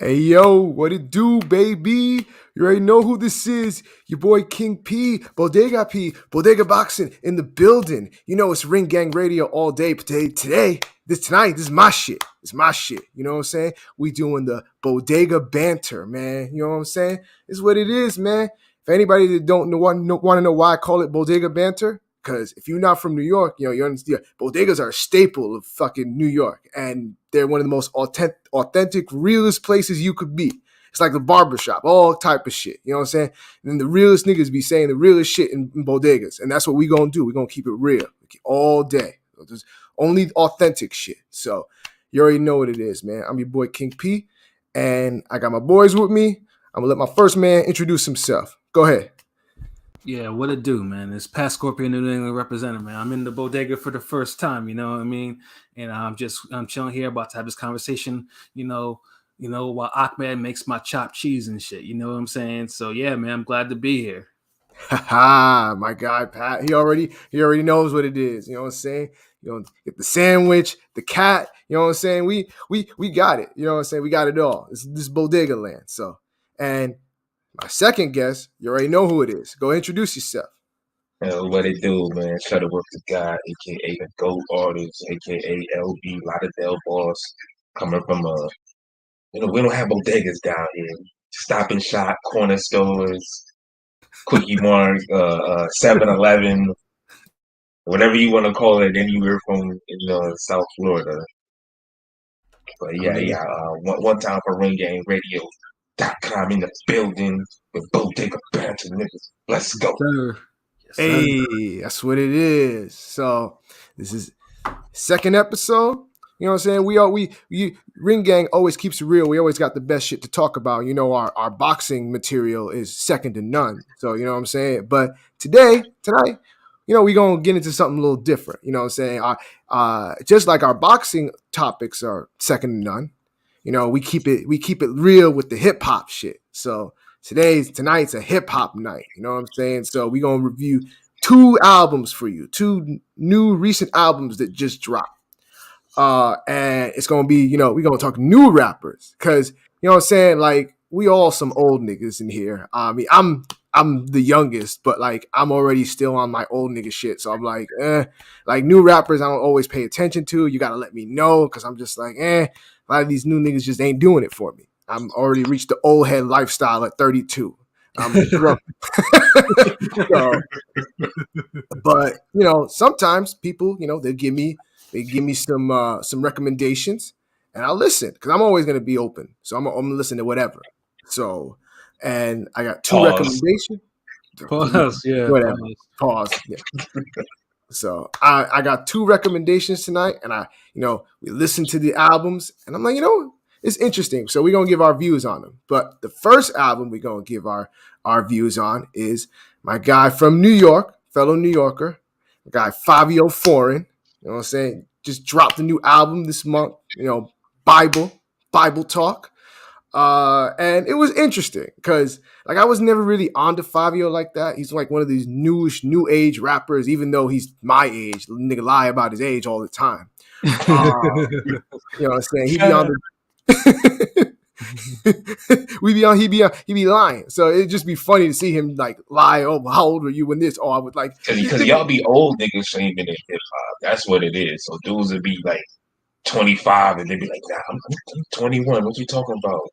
Hey yo, what it do, baby? You already know who this is. Your boy King P, Bodega Boxing in the building. You know it's Ring Gang Radio all day. But tonight, this is my shit. It's my shit. You know what I'm saying? We doing the Bodega Banter, man. You know what I'm saying? It's what it is, man. If anybody that don't want to know why I call it Bodega Banter, because if you're not from New York, you understand. Bodegas are a staple of fucking New York, and they're one of the most authentic, realest places you could be. It's like the barbershop, all type of shit. You know what I'm saying? And the realest niggas be saying the realest shit in bodegas, and that's what we gonna do. We gonna keep it real all day. There's only authentic shit. So you already know what it is, man. I'm your boy King P, and I got my boys with me. I'm gonna let my first man introduce himself. Go ahead. Yeah, what it do, man? It's Pat Scorpion, New England representative, man. I'm in the bodega for the first time, you know what I mean? And I'm chilling here, about to have this conversation, while Ahmed makes my chopped cheese and shit. You know what I'm saying? So yeah, man, I'm glad to be here. Haha, my guy Pat. He already knows what it is. You know what I'm saying? Get the sandwich, the cat. You know what I'm saying? We got it. You know what I'm saying? We got it all. This bodega land. So, and my second guest, you already know who it is. Go introduce yourself. What it do, man? Shutterworth the guy, aka the GOAT artist, aka LB Lauderdale boss, coming from we don't have bodegas down here. Stop and shop, corner stores, Quickie Mart, 7-Eleven, whatever you want to call it, anywhere from South Florida. But I mean, one time for Ring Gang Radio.com in the building with Bodega Banter niggas. Let's go. Sir. Yes, sir. hey, that's what it is. So this is second episode. You know what I'm saying? We Ring Gang always keeps it real. We always got the best shit to talk about. You know, our boxing material is second to none. So you know what I'm saying? But tonight, we gonna get into something a little different. You know what I'm saying? Just like our boxing topics are second to none. You know, we keep it real with the hip hop shit. So tonight's a hip hop night. You know what I'm saying? So we gonna review two albums for you, two new recent albums that just dropped. And it's gonna be, we're gonna talk new rappers, because you know what I'm saying, like we all some old niggas in here. I mean, I'm the youngest, but like I'm already still on my old nigga shit. So I'm like new rappers I don't always pay attention to. You gotta let me know, because I'm just like, a lot of these new niggas just ain't doing it for me. I'm already reached the old head lifestyle at 32. I'm drunk. So, but sometimes people, they give me some recommendations, and I'll listen, because I'm always gonna be open. So I'm gonna listen to whatever. So, and I got two recommendations. Pause. Yeah. Whatever. Pause. Yeah. So I got two recommendations tonight, and we listened to the albums, and I'm like, it's interesting. So we're gonna give our views on them. But the first album we're gonna give our views on is my guy from New York, fellow New Yorker, the guy Fivio Foreign. You know what I'm saying? Just dropped a new album this month, Bible Talk. And it was interesting, because like I was never really on to Fivio like that. He's like one of these new age rappers, even though he's my age. The nigga lie about his age all the time. You know what I'm saying? He be on the he be lying. So it'd just be funny to see him like lie. Oh, how old were you when this? Oh, I would like, because y'all be old niggas shaming in hip hop. That's what it is. So dudes would be like 25 and they'd be like, nah, I'm 21. What you talking about?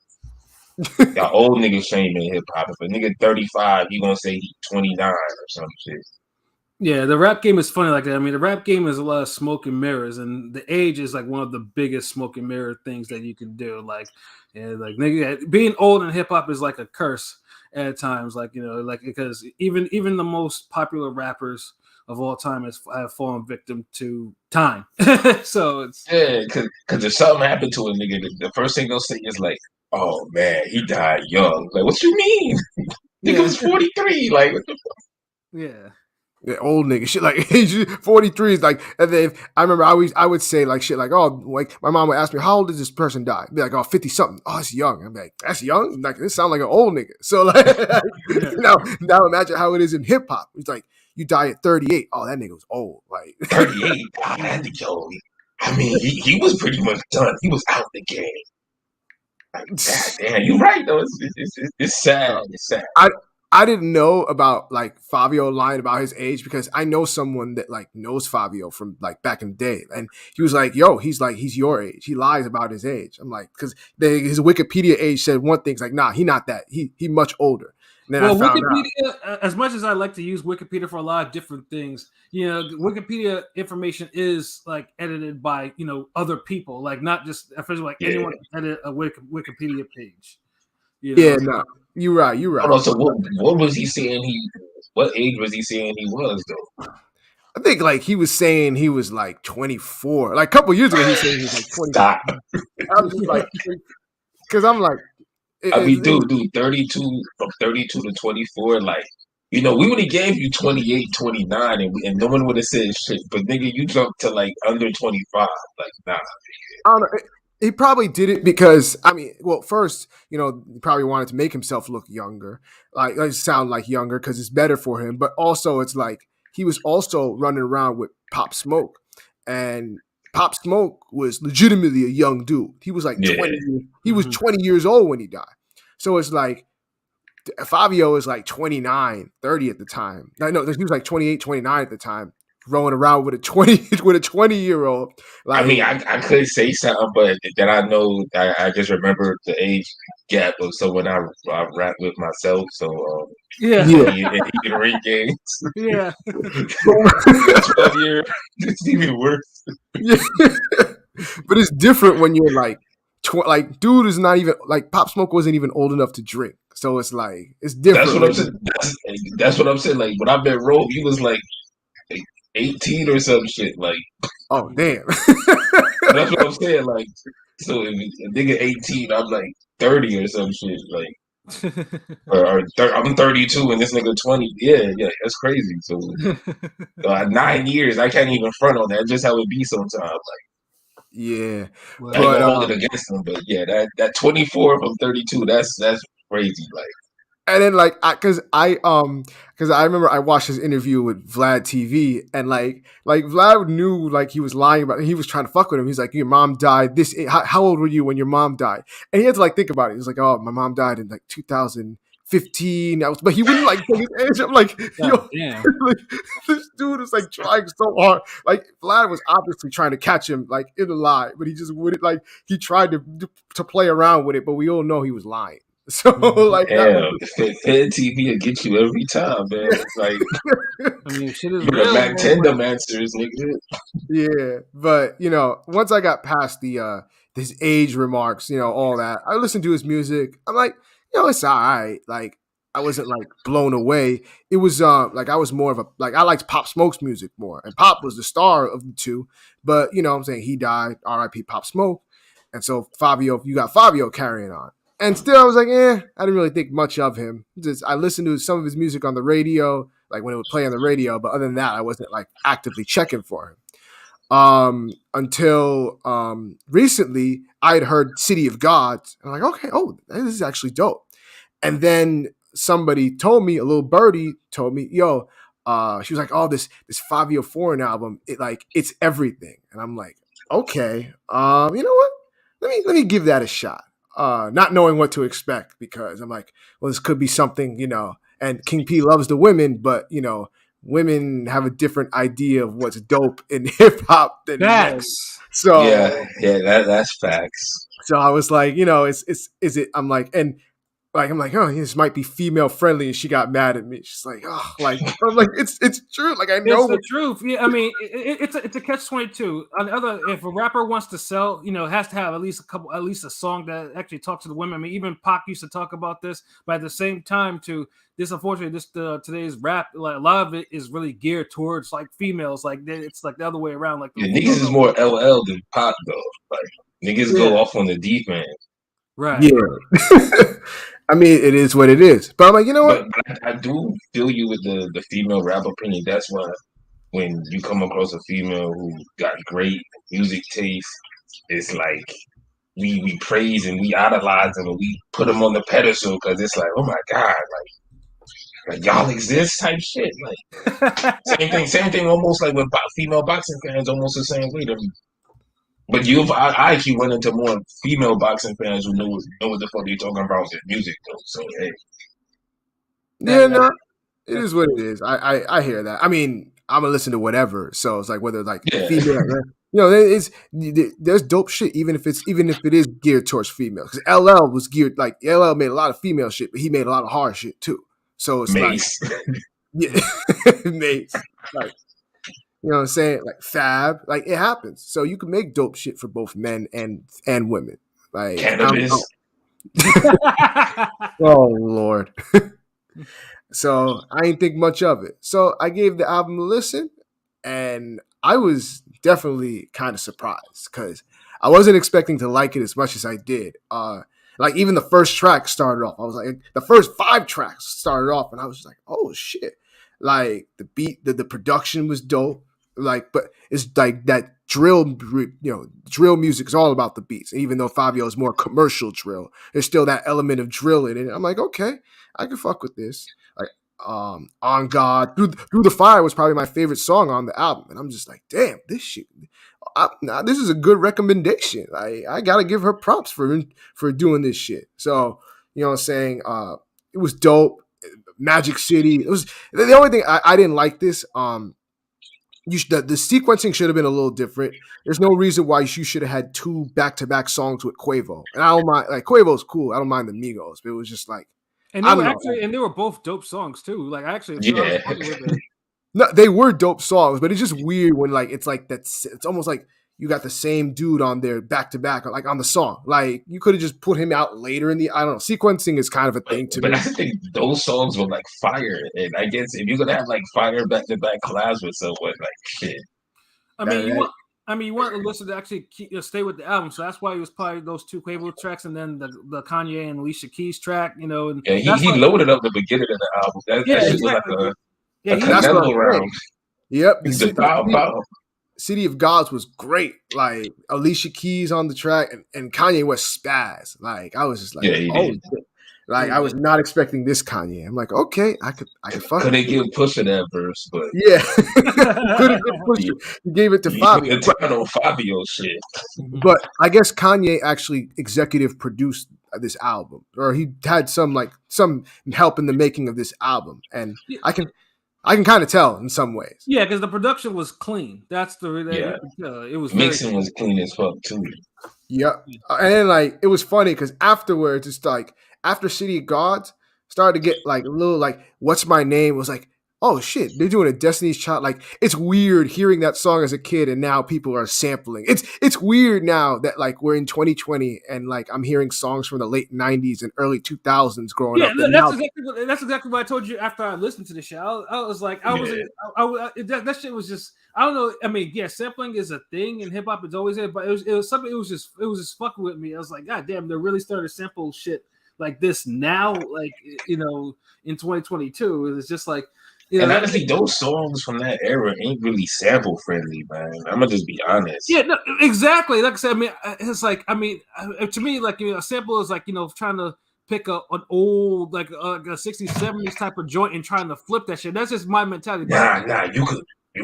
Y'all old niggas shaming in hip hop. If a nigga 35, you gonna say he's 29 or some shit. Yeah, the rap game is funny like that. I mean, the rap game is a lot of smoke and mirrors, and the age is like one of the biggest smoke and mirror things that you can do. Like, nigga, being old in hip hop is like a curse at times. Like, because even the most popular rappers of all time have fallen victim to time. So it's because if something happened to a nigga, the first thing they'll say is like, "Oh man, he died young." Like, what you mean? Nigga was 43. Like, what the fuck? Yeah. The old nigga shit, like age 43 is like. And then I remember I would say like shit like, oh, like my mom would ask me, how old did this person die? I'd be like, oh, 50 something. Oh, it's young. I'm like, that's young. Like, this sounds like an old nigga. So like, now imagine how it is in hip hop. It's like, you die at 38. Oh, that nigga was old. Like 38. God, yo. I mean, he was pretty much done. He was out the game. God damn, you right though. It's sad. It's sad. I didn't know about like Fivio lying about his age because I know someone that like knows Fivio from like back in the day, and he was like, "Yo, he's your age. He lies about his age." I'm like, because his Wikipedia age said one thing. It's like, nah, he not that. He much older. And then I Well, found out. Wikipedia, as much as I like to use Wikipedia for a lot of different things, Wikipedia information is like edited by other people, like not just officially like anyone can edit a Wikipedia page. Yeah, no, you're right. You're right. Hold on, so what was he saying? What age was he saying he was though? I think like he was saying he was like 24. Like a couple years ago, he was saying he was like 24. Stop. I was just like, because I'm like, I mean, dude, 32 from 32 to 24, like, we would have gave you 28, 29, and no one would have said shit. But nigga, you jumped to like under 25. Like, nah. I don't know. He probably did it because I mean, well, first, he probably wanted to make himself look younger, like sound like younger because it's better for him. But also, it's like he was also running around with Pop Smoke, and Pop Smoke was legitimately a young dude. He was like 20. He was 20 years old when he died. So it's like Fivio is like 29, 30 at the time. No, he was like 28, 29 at the time, rolling around with a 20-year-old. Like, I mean, I could say something, but then I know I just remember the age gap of someone I rap with myself. So even ring games. Yeah. 12-year, it's even worse. Yeah. But it's different when you're like, dude is not even like Pop Smoke wasn't even old enough to drink. So it's like it's different. That's what I'm saying. That's what I'm saying. Like when I met Rob, he was like 18 or some shit. Like, oh damn. That's what I'm saying. Like, so if a nigga 18, I'm like 30 or some shit. Like, I'm 32 and this nigga 20. Yeah, that's crazy. So 9 years, I can't even front on that. That's just how it be sometimes. Like, yeah, I ain't gonna hold it against him, but yeah, that 24 from 32, that's crazy. Like, and then like because I remember I watched his interview with Vlad TV, and like Vlad knew like he was lying about it. He was trying to fuck with him. He's like, your mom died this. How old were you when your mom died? And he had to like think about it. He was like, oh, my mom died in like 2015. But he wouldn't like take his age. I'm like, yo, like, this dude is like trying so hard. Like Vlad was obviously trying to catch him like in a lie, but he just wouldn't. Like he tried to play around with it, but we all know he was lying. So like, Fed TV will get you every time, man. It's like, I mean, shit is real. Mac Tendum answers, nigga. Yeah, but once I got past the his age remarks, all that, I listened to his music. I'm like, it's all right. Like, I wasn't like blown away. It was like I was more of a like I liked Pop Smoke's music more, and Pop was the star of the two. But I'm saying he died. R.I.P. Pop Smoke. And so Fivio, you got Fivio carrying on. And still, I was like, I didn't really think much of him. I listened to some of his music on the radio, like when it would play on the radio. But other than that, I wasn't like actively checking for him. Until recently, I had heard City of Gods. And I'm like, okay, this is actually dope. And then somebody told me, a little birdie told me, yo, she was like, oh, this Fivio Foreign album, it's everything. And I'm like, okay, you know what? Let me give that a shot. Not knowing what to expect because I'm like, well, this could be something, and King P loves the women, but women have a different idea of what's dope in hip hop than men. So that's facts. So I was like, is it? I'm like, oh, this might be female friendly, and she got mad at me. She's like, oh, like I'm like, it's true. Like I know it's the truth. Yeah, I mean, it's a catch-22. On the other, if a rapper wants to sell, has to have at least a song that actually talks to the women. I mean, even Pac used to talk about this, but at the same time, unfortunately, today's rap, like a lot of it is really geared towards like females. Like it's like the other way around. Like niggas is more LL than Pac though. Like niggas go off on the deep end. Right. Yeah. I mean, it is what it is. But I'm like, you know what? But I do feel you with the female rap opinion. That's why when you come across a female who got great music taste, it's like we praise and we idolize them and we put them on the pedestal because it's like, oh my God, like y'all exist type shit. Like same thing almost like with female boxing fans, almost the same way to me. But I actually went into more female boxing fans who know what the fuck they talking about with music though. So hey, Yeah, That, no, it that's is what it is. I hear that. I mean, I'm gonna listen to whatever. So it's like whether like yeah, female, it's there's dope shit even if it is geared towards females. Because LL was geared like LL made a lot of female shit, but he made a lot of hard shit too. So it's like Mace. yeah, mates like you know what I'm saying like Fab like it happens. So you can make dope shit for both men and women. Like I'm Cannabis. oh Lord. So I didn't think much of it. So I gave the album a listen, and I was definitely kind of surprised because I wasn't expecting to like it as much as I did. Like even the first track started off, I was like, the first 5 tracks started off, and I was just like, oh shit! Like the beat, the production was dope. Like, but it's like that drill music is all about the beats. Even though Fivio is more commercial drill, there's still that element of drill in it. I'm like, okay, I can fuck with this. Like On God, Through the Fire was probably my favorite song on the album, and I'm just like, damn, this shit. This is a good recommendation. I gotta give her props for doing this shit. So you know what I'm saying? It was dope. Magic City. It was the only thing I didn't like this. The sequencing should have been a little different. There's no reason why you should have had 2 back-to-back songs with Quavo. And I don't mind like Quavo's cool. I don't mind the Migos, but it was just like and I don't know. they were both dope songs too. Like actually, I was Yeah. fucking with it. No, they were dope songs, but it's just weird when like it's like that's it's almost like you got the same dude on there back to back, like on the song. Like you could have just put him out later in the I don't know. Sequencing is kind of a But, thing to but me. I think those songs were like fire, and I guess if you're gonna have like fire back to back collabs with someone, like shit, I mean, you want the listener to actually stay with the album, so that's why it was probably those 2 Quavo tracks, and then the Kanye and Alicia Keys track, and yeah, that's he why. loaded up the beginning of the album. Yeah, That shit was exactly. like Yeah, a That's what Canelo I'm saying. round. Yep, The bow bow. City of Gods was great. Like Alicia Keys on the track and Kanye West spaz. Like I was just like, Yeah, he oh did. shit. Like I was not expecting this Kanye. I'm like, okay, I could fuck with Couldn't it. give Pusha that verse, but Yeah. Couldn't get pushed. he, He gave it to he put Fabio. the time on Fabio shit. But I guess Kanye actually executive produced this album, or he had some help in the making of this album, and I can kind of tell in some ways. Yeah, because the production was clean. That's Yeah, it was very mixing was clean as fuck too. Yep. And then like it was funny because afterwards, it's like after City of Gods started to get like a little like what's my name was like, oh shit, they're doing a Destiny's Child. Like it's weird hearing that song as a kid and now people are sampling. It's weird now that like we're in 2020 and like I'm hearing songs from the late 90s and early 2000s growing up. And now that's exactly what I told you after I listened to the shit. I was like, that shit was just I don't know. I mean, yeah, sampling is a thing in hip hop. It's always there, but it was something. It was just fucking with me. I was like, God damn, they're really starting to sample shit like this now, like in 2022. It's just like, and honestly, those songs from that era ain't really sample friendly, man. I'm gonna just be honest. Yeah, no, exactly. Like I said, I mean, it's like, to me, like a sample is like trying to pick an old like a 60s 70s type of joint and trying to flip that shit. That's just my mentality. Nah, you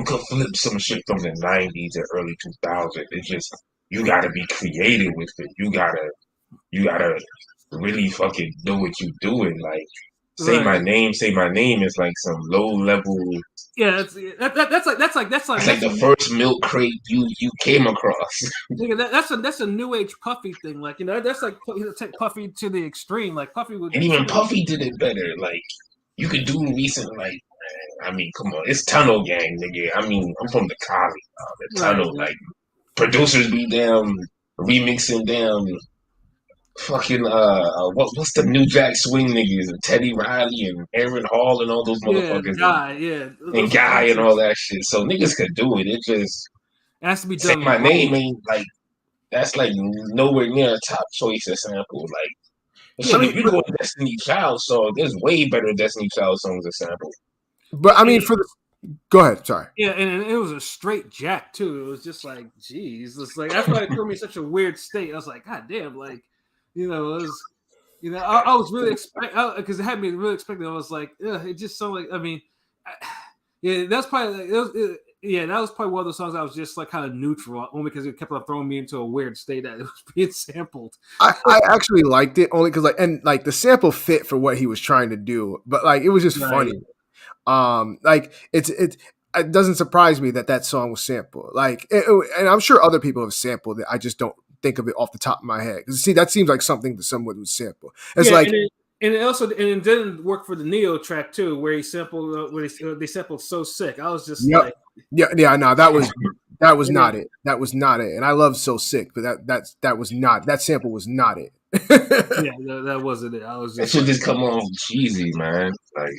could flip some shit from the 90s and early 2000s. It's just you gotta be creative with it. You gotta really fucking know what you're doing. Like say my name is like some low level. Yeah, that's like the first milk crate you came across. That's a new age Puffy thing. Like that's like take Puffy to the extreme. Like Puffy would, and even Puffy did it better. Like you could do recent like. I mean, come on, it's Tunnel Gang, nigga. I mean, I'm from the Cali, the Tunnel. Like producers be damn remixing damn fucking what's the New Jack Swing niggas and Teddy Riley and Aaron Hall and all those motherfuckers and Guy and all that shit. So niggas could do it. It just has to be done. My name ain't like that's like nowhere near a top choice of sample. Like shit, if you go to Destiny Child song, there's way better Destiny Child songs to sample. But I mean, go ahead. Sorry. Yeah, and it was a straight jack too. It was just like, geez, it's like that's why it threw me in such a weird state. I was like, God damn, like, it was, I was really because it had me really expecting. I was like, it just sounded like, I mean, yeah, that's probably like, Yeah, that was probably one of those songs I was just like kind of neutral, only because it kept on throwing me into a weird state that it was being sampled. I actually liked it only because like the sample fit for what he was trying to do, but like it was just Right. funny. Like it doesn't surprise me that song was sampled. Like, and I'm sure other people have sampled it. I just don't think of it off the top of my head. Because see, that seems like something that someone would sample. It's Yeah, like, and it didn't work for the Neo track too, where he sampled they sampled "So Sick." I was just yep, like, yeah, no, that was and not it. That was not it. And I love So Sick, but that was not that sample was not it. yeah, that wasn't it. I was That just should like, just come on cheesy, man. Like,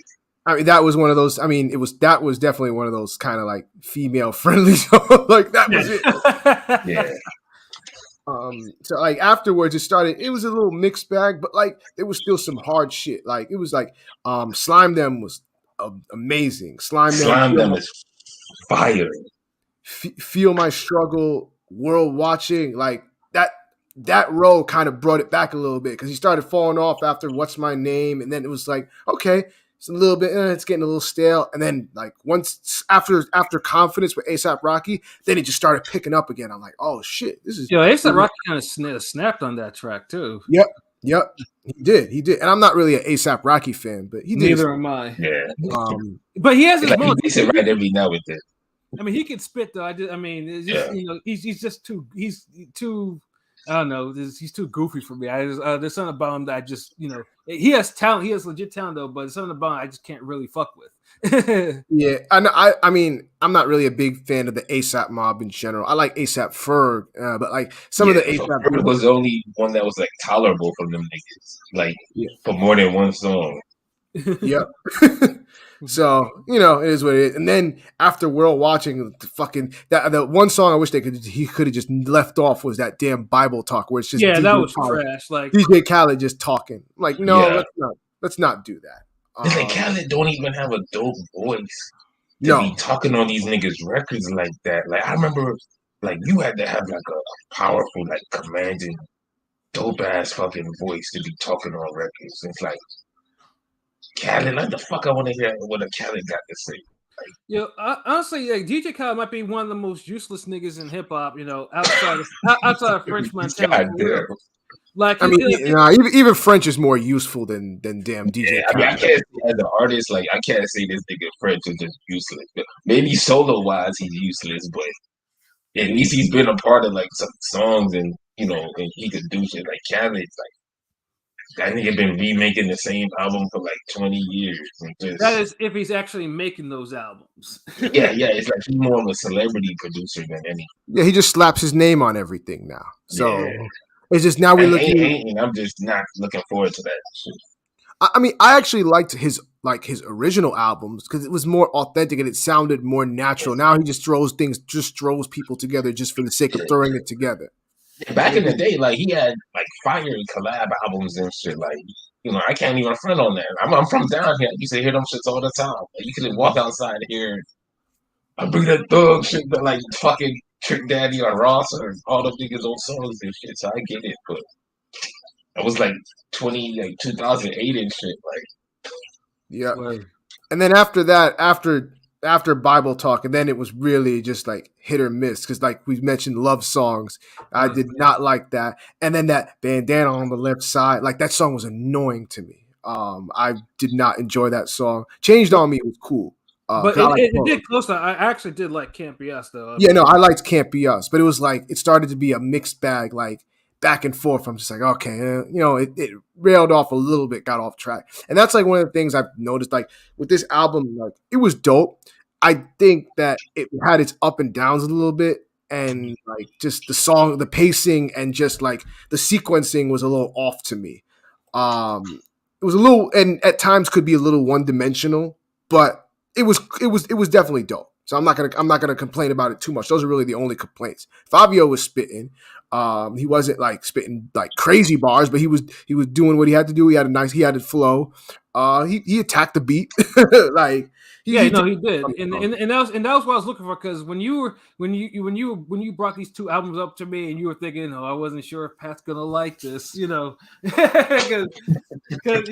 I mean, that was one of those. I mean, that was definitely one of those kind of like female friendly songs. Like that was it. yeah. So like afterwards it was a little mixed bag, but like there was still some hard shit. Like it was like Slime Them was amazing. Slime them is fire. Feel My Struggle, World Watching, like that row kind of brought it back a little bit because he started falling off after What's My Name, and then it was like, okay, it's a little bit, it's getting a little stale, and then like once after Confidence with A$AP Rocky, then it just started picking up again. I'm like, oh shit, this is A$AP Rocky kind of snapped on that track too. Yep, he did, and I'm not really an A$AP Rocky fan, but he did. Neither am I. Yeah, but he has his like moments. He gets it right every now and then. I mean, he can spit though. I mean, it's just, he's just too. I don't know. He's too goofy for me. There's something about him that I just, he has talent. He has legit talent though, but there's something about him I just can't really fuck with. Yeah, I mean, I'm not really a big fan of the A$AP Mob in general. I like A$AP Ferg, but like some of the A$AP Ferg was the only one that was like tolerable from them niggas, like for more than one song. Yep. So it is what it is. And then after World Watching, the one song I wish he could have just left off was that damn Bible talk where it's just that was trash. Like DJ Khaled just talking. Like let's not do that. It's like Khaled don't even have a dope voice to be talking on these niggas records like that. Like I remember, like you had to have like a powerful, like commanding, dope ass fucking voice to be talking on records. It's like. Khaled, like the fuck I want to hear what a Khaled got to say. Honestly, like DJ Khaled might be one of the most useless niggas in hip hop. Outside of French Montana. Like I mean, even French is more useful than damn DJ Khaled. I mean, I can't say as an artist, like I can't say this nigga French is just useless. Maybe solo wise he's useless, but at least he's been a part of like some songs and and he could do shit. Like Khaled's like. That nigga been remaking the same album for like 20 years. That is if he's actually making those albums. yeah, it's like he's more of a celebrity producer than any. Yeah, he just slaps his name on everything now. So it's just now we looking. I'm just not looking forward to that shit. I mean, I actually liked his original albums because it was more authentic and it sounded more natural. Now he just throws people together just for the sake of throwing it together. Back in the day, like he had like fire collab albums and shit. Like I can't even front on that. I'm from down here. I used to hear them shits all the time. Like, you could walk outside and hear I bring that thug shit, but like fucking Trick Daddy or Ross or all the niggas on songs and shit. So I get it, but it was like 2008 and shit. Like yeah, and then after that, after Bible Talk, and then it was really just like hit or miss because like we mentioned love songs. I did not like that. And then that bandana on the left side, like that song was annoying to me. I did not enjoy that song. Changed on Me was cool. But it did close. I actually did like Can't Be Us though. Yeah, no, I liked Can't Be Us, but it was like it started to be a mixed bag, like back and forth. I'm just like, okay, it railed off a little bit, got off track. And that's like one of the things I've noticed, like with this album, like it was dope. I think that it had its up and downs a little bit, and like just the song, the pacing, and just like the sequencing was a little off to me. It was a little, and at times could be a little one dimensional, but it was definitely dope. So I'm not gonna complain about it too much. Those are really the only complaints. Fivio was spitting. He wasn't like spitting like crazy bars, but he was doing what he had to do. He had a flow. He attacked the beat. like he did, and that was what I was looking for. Because when you brought these two albums up to me, and you were thinking, I wasn't sure if Pat's gonna like this, because if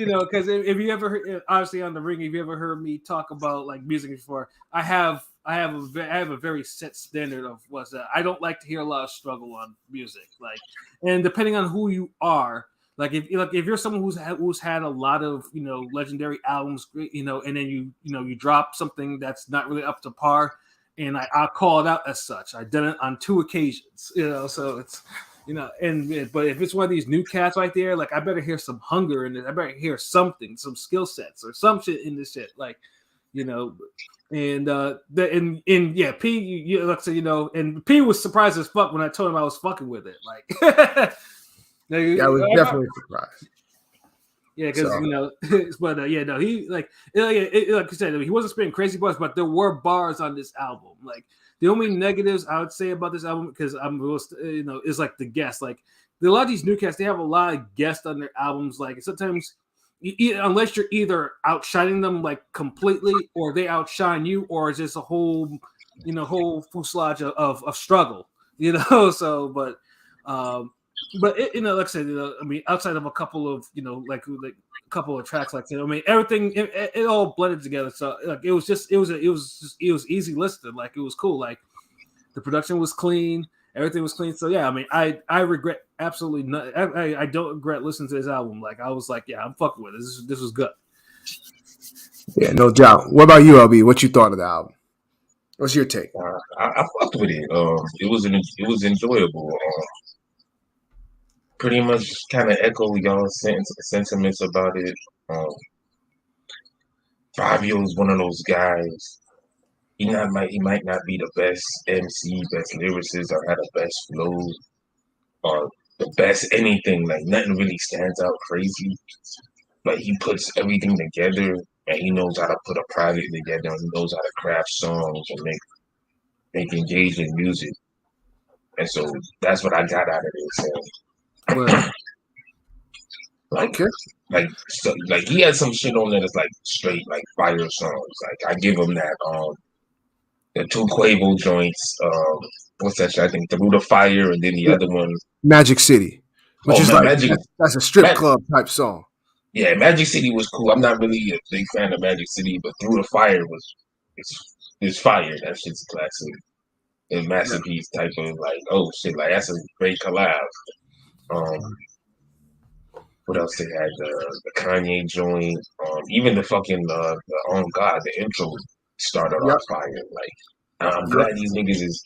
you ever heard, obviously on the Ring, if you ever heard me talk about like music before, I have I have a very set standard of what's that. I don't like to hear a lot of struggle on music. Like, and depending on who you are, if you're someone who's had a lot of legendary albums, and then you drop something that's not really up to par, and I'll call it out as such. I've done it on 2 occasions, so it's but if it's one of these new cats right there, like I better hear some hunger in it. I better hear something, some skill sets or some shit in this shit, like you know. And yeah, P, like so, and P was surprised as fuck when I told him I was fucking with it. Like, Yeah, I was definitely surprised. Yeah, because but no, he like I said, he wasn't spitting crazy bars, but there were bars on this album. Like the only negatives I would say about this album, because is like the guests. Like a lot of these new cats, they have a lot of guests on their albums. Like sometimes, unless you're either outshining them like completely, or they outshine you, or it's just a whole fuselage of struggle. So but like I said, I mean, outside of a couple of like a couple of tracks like that, I mean, everything it all blended together. So like it was easy listening. Like it was cool. Like the production was clean, everything was clean. So yeah, I mean, I regret absolutely nothing. I don't regret listening to this album. Like I was like, yeah, I'm fucking with it. This was good. Yeah, no doubt. What about you, LB? What you thought of the album? What's your take? I fucked with it. It was enjoyable. Pretty much kind of echo y'all's sentiments about it. Fivio is one of those guys. He might not be the best MC, best lyricist, or had the best flow, or the best anything. Like nothing really stands out crazy. But he puts everything together, and he knows how to put a project together, and he knows how to craft songs and make engaging music. And so that's what I got out of this. Well, Like, okay. like he had some shit on there that's like straight like fire songs. Like I give him that. The 2 Quavo joints. What's that shit? I think Through the Fire, and then the Yeah, other one. Magic City, which is like Magic. that's a strip club type song. Yeah, Magic City was cool. I'm not really a big fan of Magic City, but Through the Fire it's fire. That shit's a classic. A Yeah. masterpiece type of like, oh shit, like that's a great collab. Um, what else they had? The Kanye joint, even the fucking the Oh God, the intro started Yep. off fire. Like I'm Yep. glad these niggas is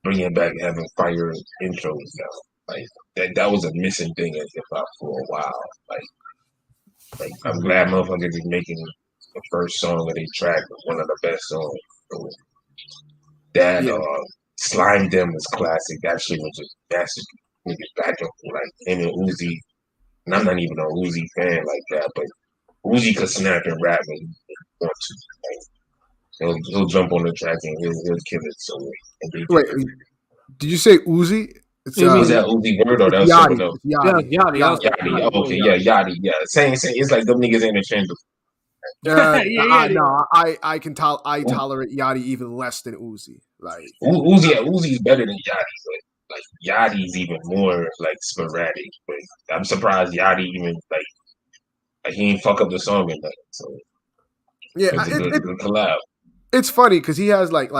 bringing back having fire intros now. Like that was a missing thing in hip hop for a while. Like I'm glad motherfuckers is making the first song of their track one of the best songs. So that Yeah. Slime Them was classic. That shit was just massive. Niggas back and forth, like him and Uzi. And I'm not even a Uzi fan like that, but Uzi could snap and rap when he want to. Like, he'll jump on the track and he'll kill it. So and they Wait, did. did you say Uzi? It's I Was mean, that Uzi Word or it's that was someone Yachty. else? It's Yachty. yeah, I was like, Yachty. Oh, okay, yeah, Yachty. Yeah, same. It's like them niggas interchangeable. No, I tolerate Yachty even less than Uzi. Like, Uzi's better than Yachty, but like Yachty's even more like sporadic. But I'm surprised Yachty even like he ain't fuck up the song or nothing. So yeah, it's a good collab. it's funny because he has like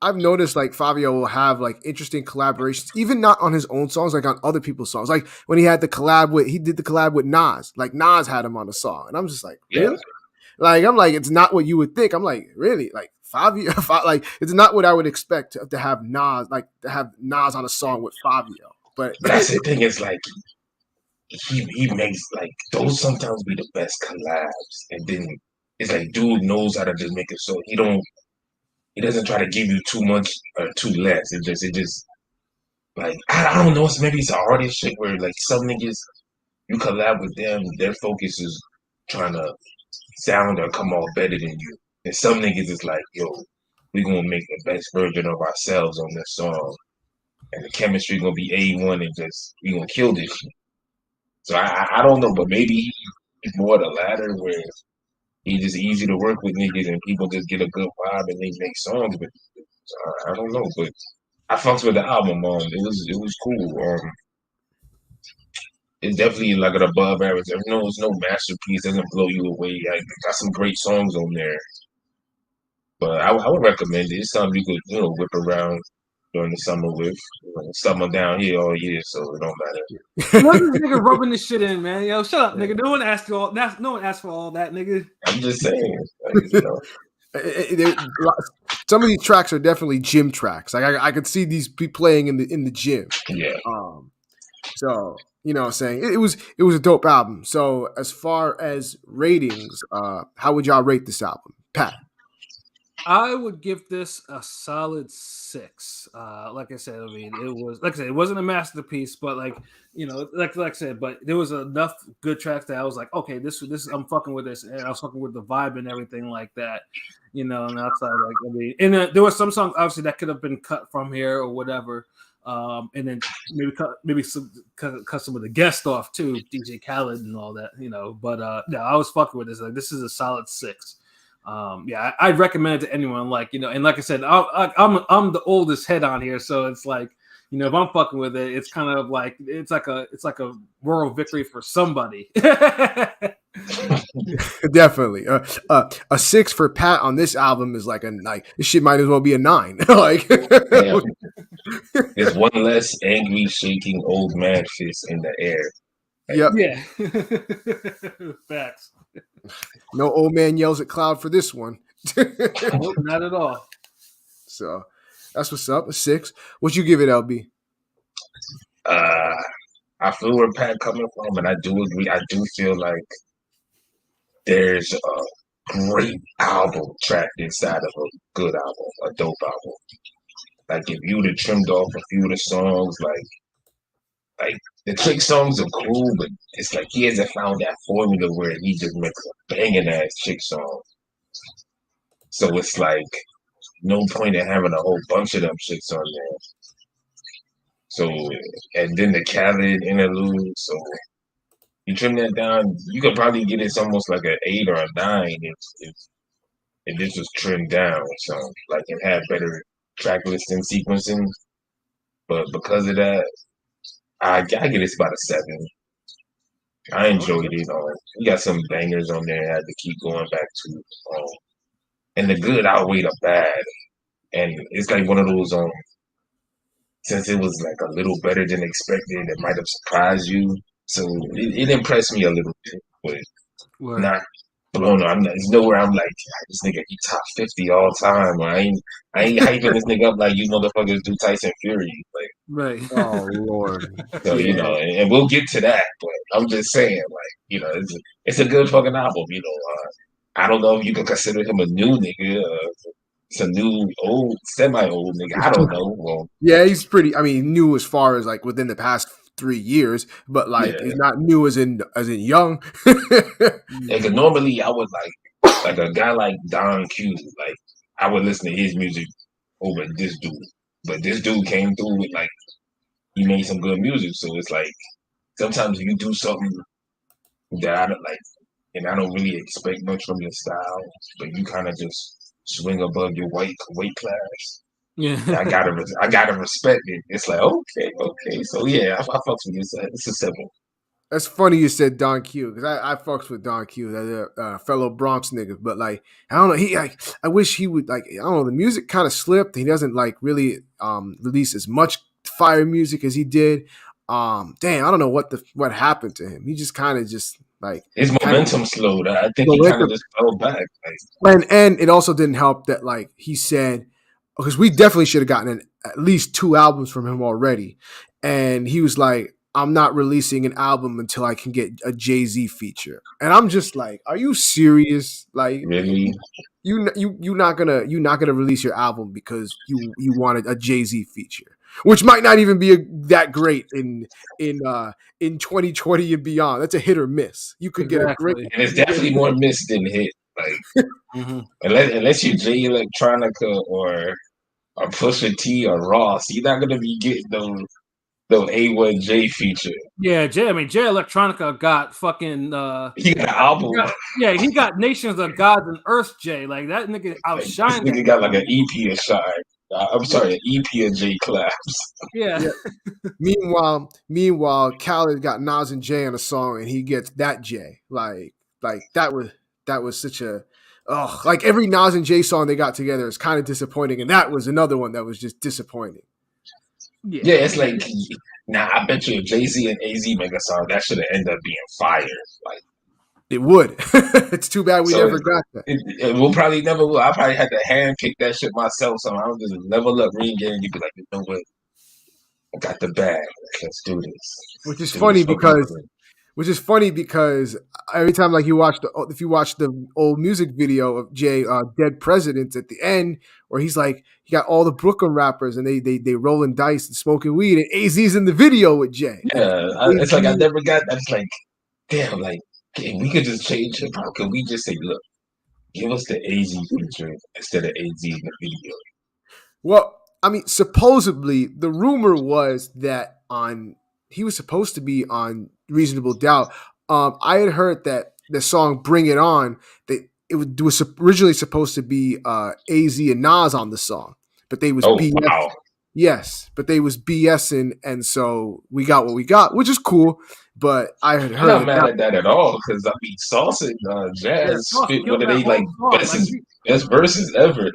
I've noticed like Fivio will have like interesting collaborations, even not on his own songs, like on other people's songs. Like when he did the collab with Nas. Like Nas had him on the song, and I'm just like, Yeah. really? Like I'm like, it's not what you would think. I'm like, really? Like Fivio, like it's not what I would expect to have Nas on a song with Fivio. But But that's the thing is like he makes like those sometimes be the best collabs, and then it's like dude knows how to just make it so he doesn't try to give you too much or too less. It just like I don't know. Maybe it's an artist shit where like some niggas you collab with them, their focus is trying to sound or come off better than you, and some niggas is like, yo, we gonna make the best version of ourselves on this song, and the chemistry gonna be A1, and just we gonna kill this shit. So I don't know, but maybe he's more the latter where he's just easy to work with niggas and people just get a good vibe and they make songs. But I don't know, but I fucks with the album. It was cool. It's definitely like an above average. It's no masterpiece. Doesn't blow you away. Like, got some great songs on there, But I would recommend it. It's something you could whip around during the summer with. Summer down here all year, so it don't matter. Look at this nigga rubbing this shit in, man. Yo, shut up, nigga. No one asked for all. No one asked for all that, nigga. I'm just saying, like, Some of these tracks are definitely gym tracks. Like I could see these be playing in the gym. Yeah. So you know what I'm saying, it was a dope album. So as far as ratings, how would y'all rate this album, Pat? I would give this a solid 6. Like I said, I mean, it wasn't a masterpiece, but like I said, but there was enough good tracks that I was like, okay, this I'm fucking with this, and I was fucking with the vibe and everything like that, and outside, like I mean, and there were some songs obviously that could have been cut from here or whatever, and then maybe cut some of the guest off too, DJ Khaled and all that, but no, I was fucking with this. Like, this is a solid 6. I'd recommend it to anyone. Like, and like I said, I'm the oldest head on here, so it's like, if I'm fucking with it, it's kind of like it's like a moral victory for somebody. Definitely, a 6 for Pat on this album is like this shit might as well be a 9. Like, there's one less angry, shaking old man fist in the air. Yep. Yeah. Facts. No old man yells at cloud for this one. Nope, not at all. So that's what's up. A 6. What you give it, LB? I feel where Pat coming from, and I do agree. I do feel like there's a great album tracked inside of a good album, a dope album. Like, if you'd have trimmed off a few of the songs, like the trick songs are cool, but it's like he hasn't found that formula where he just makes a banging ass chick song. So it's like no point in having a whole bunch of them chicks on there. So, and then the Khaled interlude. So you trim that down, you could probably get it almost like an 8 or a 9 if this was trimmed down. So like, and had better track listing sequencing. But because of that, I get it's about a 7. I enjoyed it. We got some bangers on there I had to keep going back to. And the good outweighed the bad. And it's like one of those, since it was like a little better than expected, it might have surprised you. So it impressed me a little bit, but not blown up. There's nowhere I'm like, this nigga, he top 50 all time. Or I ain't hyping this nigga up like you motherfuckers do Tyson Fury. Like, right. Oh Lord. so and we'll get to that, but I'm just saying, like, it's a good fucking album. I don't know if you can consider him a new nigga. It's a new old, semi-old nigga. I don't know. Well, yeah, he's pretty. I mean, new as far as like within the past 3 years, but like he's not new as in young. Because normally I would like a guy like Don Q. Like, I would listen to his music over this dude, but this dude came through with like, he made some good music. So it's like sometimes you do something that I don't like, and I don't really expect much from your style, but you kind of just swing above your weight class. Yeah, I gotta respect it. It's like, okay. So yeah, I fucks with this. It's a 7. That's funny you said Don Q, because I fucks with Don Q, that fellow Bronx nigga. But like, I don't know, I wish he would, like, I don't know, the music kind of slipped. He doesn't like really release as much fire music as he did. I don't know what happened to him. He just kind of just like his momentum slowed. I think he kind of just fell back. And it also didn't help that, like, he said, because we definitely should have gotten at least 2 albums from him already, and he was like, I'm not releasing an album until I can get a Jay-Z feature. And I'm just like, are you serious? Like, really? You're not gonna release your album because you wanted a Jay-Z feature, which might not even be that great in 2020 and beyond. That's a hit or miss. You could get a great, and it's definitely more miss than hit. Like, unless you're Jay Electronica or Pusha T or Ross, you're not gonna be getting those A1J feature. Yeah, Jay Electronica got fucking he got an album. He got Nations of Gods and Earth J. Like, that nigga outshined. This nigga got like an EP of Shine. I'm sorry, an EP of J Claps. Yeah. Meanwhile, Khaled got Nas and Jay on a song, and he gets that J. Like that was that was such a like every Nas and Jay song they got together is kind of disappointing, and that was another one that was just disappointing. Yeah, it's like, nah, I bet you if Jay-Z and AZ make a song, that should have ended up being fire. Like, It would. It's too bad we so never got that. we'll probably never will. I probably had to hand pick that shit myself, so I'll just level up ring game. You'd be like, you know what? I got the bag. Let's do this. Which is Do this funny for because Brooklyn. every time like if you watch the old music video of Jay Dead Presidents at the end where he's like he got all the Brooklyn rappers and they rolling dice and smoking weed and AZ's in the video with Jay. And Yeah, it's like I never got. I was like, damn, like we could just change hip hop. Could we just say, look, give us the AZ feature instead of AZ in the video? Well, I mean, supposedly the rumor was that he was supposed to be on Reasonable Doubt. I had heard that the song "Bring It On" that was originally supposed to be AZ and Nas on the song, but they was Oh BS. wow! Yes, but they was BSing, and so we got what we got, which is cool. But I had I'm heard not mad at that at all because I mean, Sauce and Jazz Sauce spit one killed of that they like whole song. best verses ever.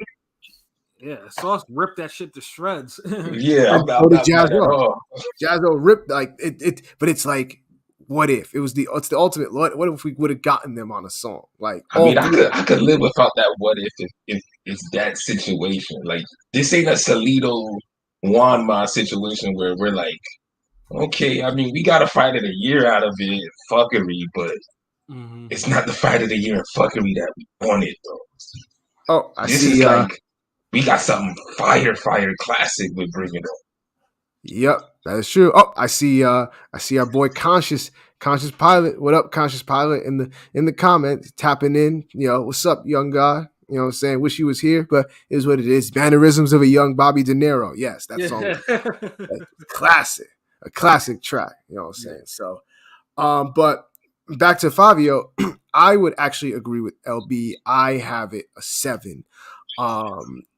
Yeah, Sauce ripped that shit to shreds. Yeah, and I'm so did not mad at all. Jazzo ripped like it, but it's like, what if it's the ultimate? What if we would have gotten them on a song? Like I all mean, three. I could live without that. What if it's that situation? Like this ain't a Salito Wanma situation where we're like, okay, I mean, we got to fight it a year out of it, fuckery, but it's not the fight of the year fuckery that we wanted though. Oh, I This see. is like we got something fire classic with Bring It On. Yep, that is true. Oh, I see. I see our boy Conscious Pilot. What up, Conscious Pilot? In the comments, tapping in. What's up, young guy? You know what I'm saying? Wish he was here, but it is what it is. Mannerisms of a young Bobby De Niro. Yes, that song. Classic. A classic track. You know what I'm saying? So, but back to Fivio, I would actually agree with LB. I have it a 7.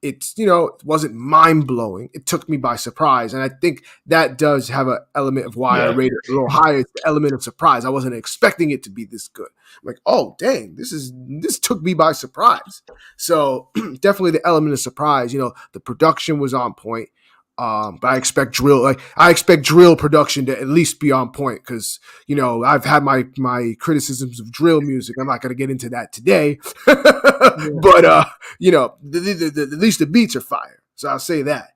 It's it wasn't mind blowing. It took me by surprise, and I think that does have an element of why I rated it a little higher. It's the element of surprise. I wasn't expecting it to be this good. I'm like, oh dang, this took me by surprise. So definitely the element of surprise. The production was on point. But I expect drill production to at least be on point because I've had my criticisms of drill music. I'm not going to get into that today, but at least the beats are fire. So I'll say that.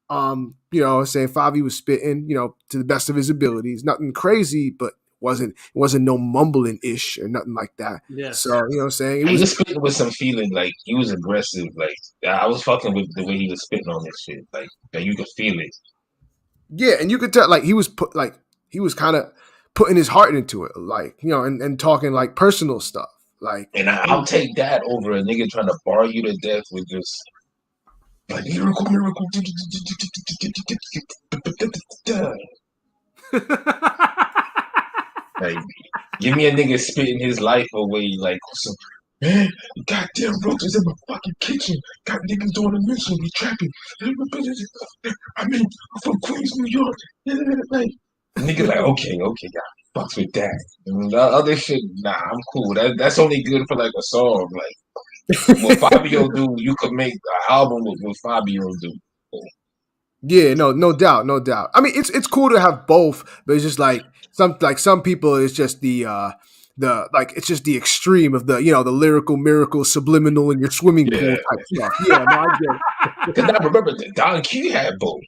Saying Favi was spitting, to the best of his abilities. Nothing crazy, but it wasn't no mumbling ish or nothing like that. Yes. So saying He was spitting with some feeling, like he was aggressive. Like I was fucking with the way he was spitting on this shit. Like that you could feel it. Yeah, and you could tell he was kind of putting his heart into it, and talking like personal stuff. And I'll take that over a nigga trying to bar you to death with just like miracle. Like, give me a nigga spitting his life away, like, man, goddamn roaches in my fucking kitchen. Got niggas doing a mission, we trapping. I mean, I'm from Queens, New York. Like, nigga, like, okay, yeah, fucks with that. And the other shit, nah, I'm cool. That's only good for like a song. Like, what Fabio do, you could make an album with what Fabio do. Yeah, no doubt, no doubt. I mean, it's cool to have both, but it's just like some people, it's just it's just the extreme of the the lyrical miracle subliminal in your swimming pool type stuff. Yeah, no, I get it. Because I remember Don Q had both.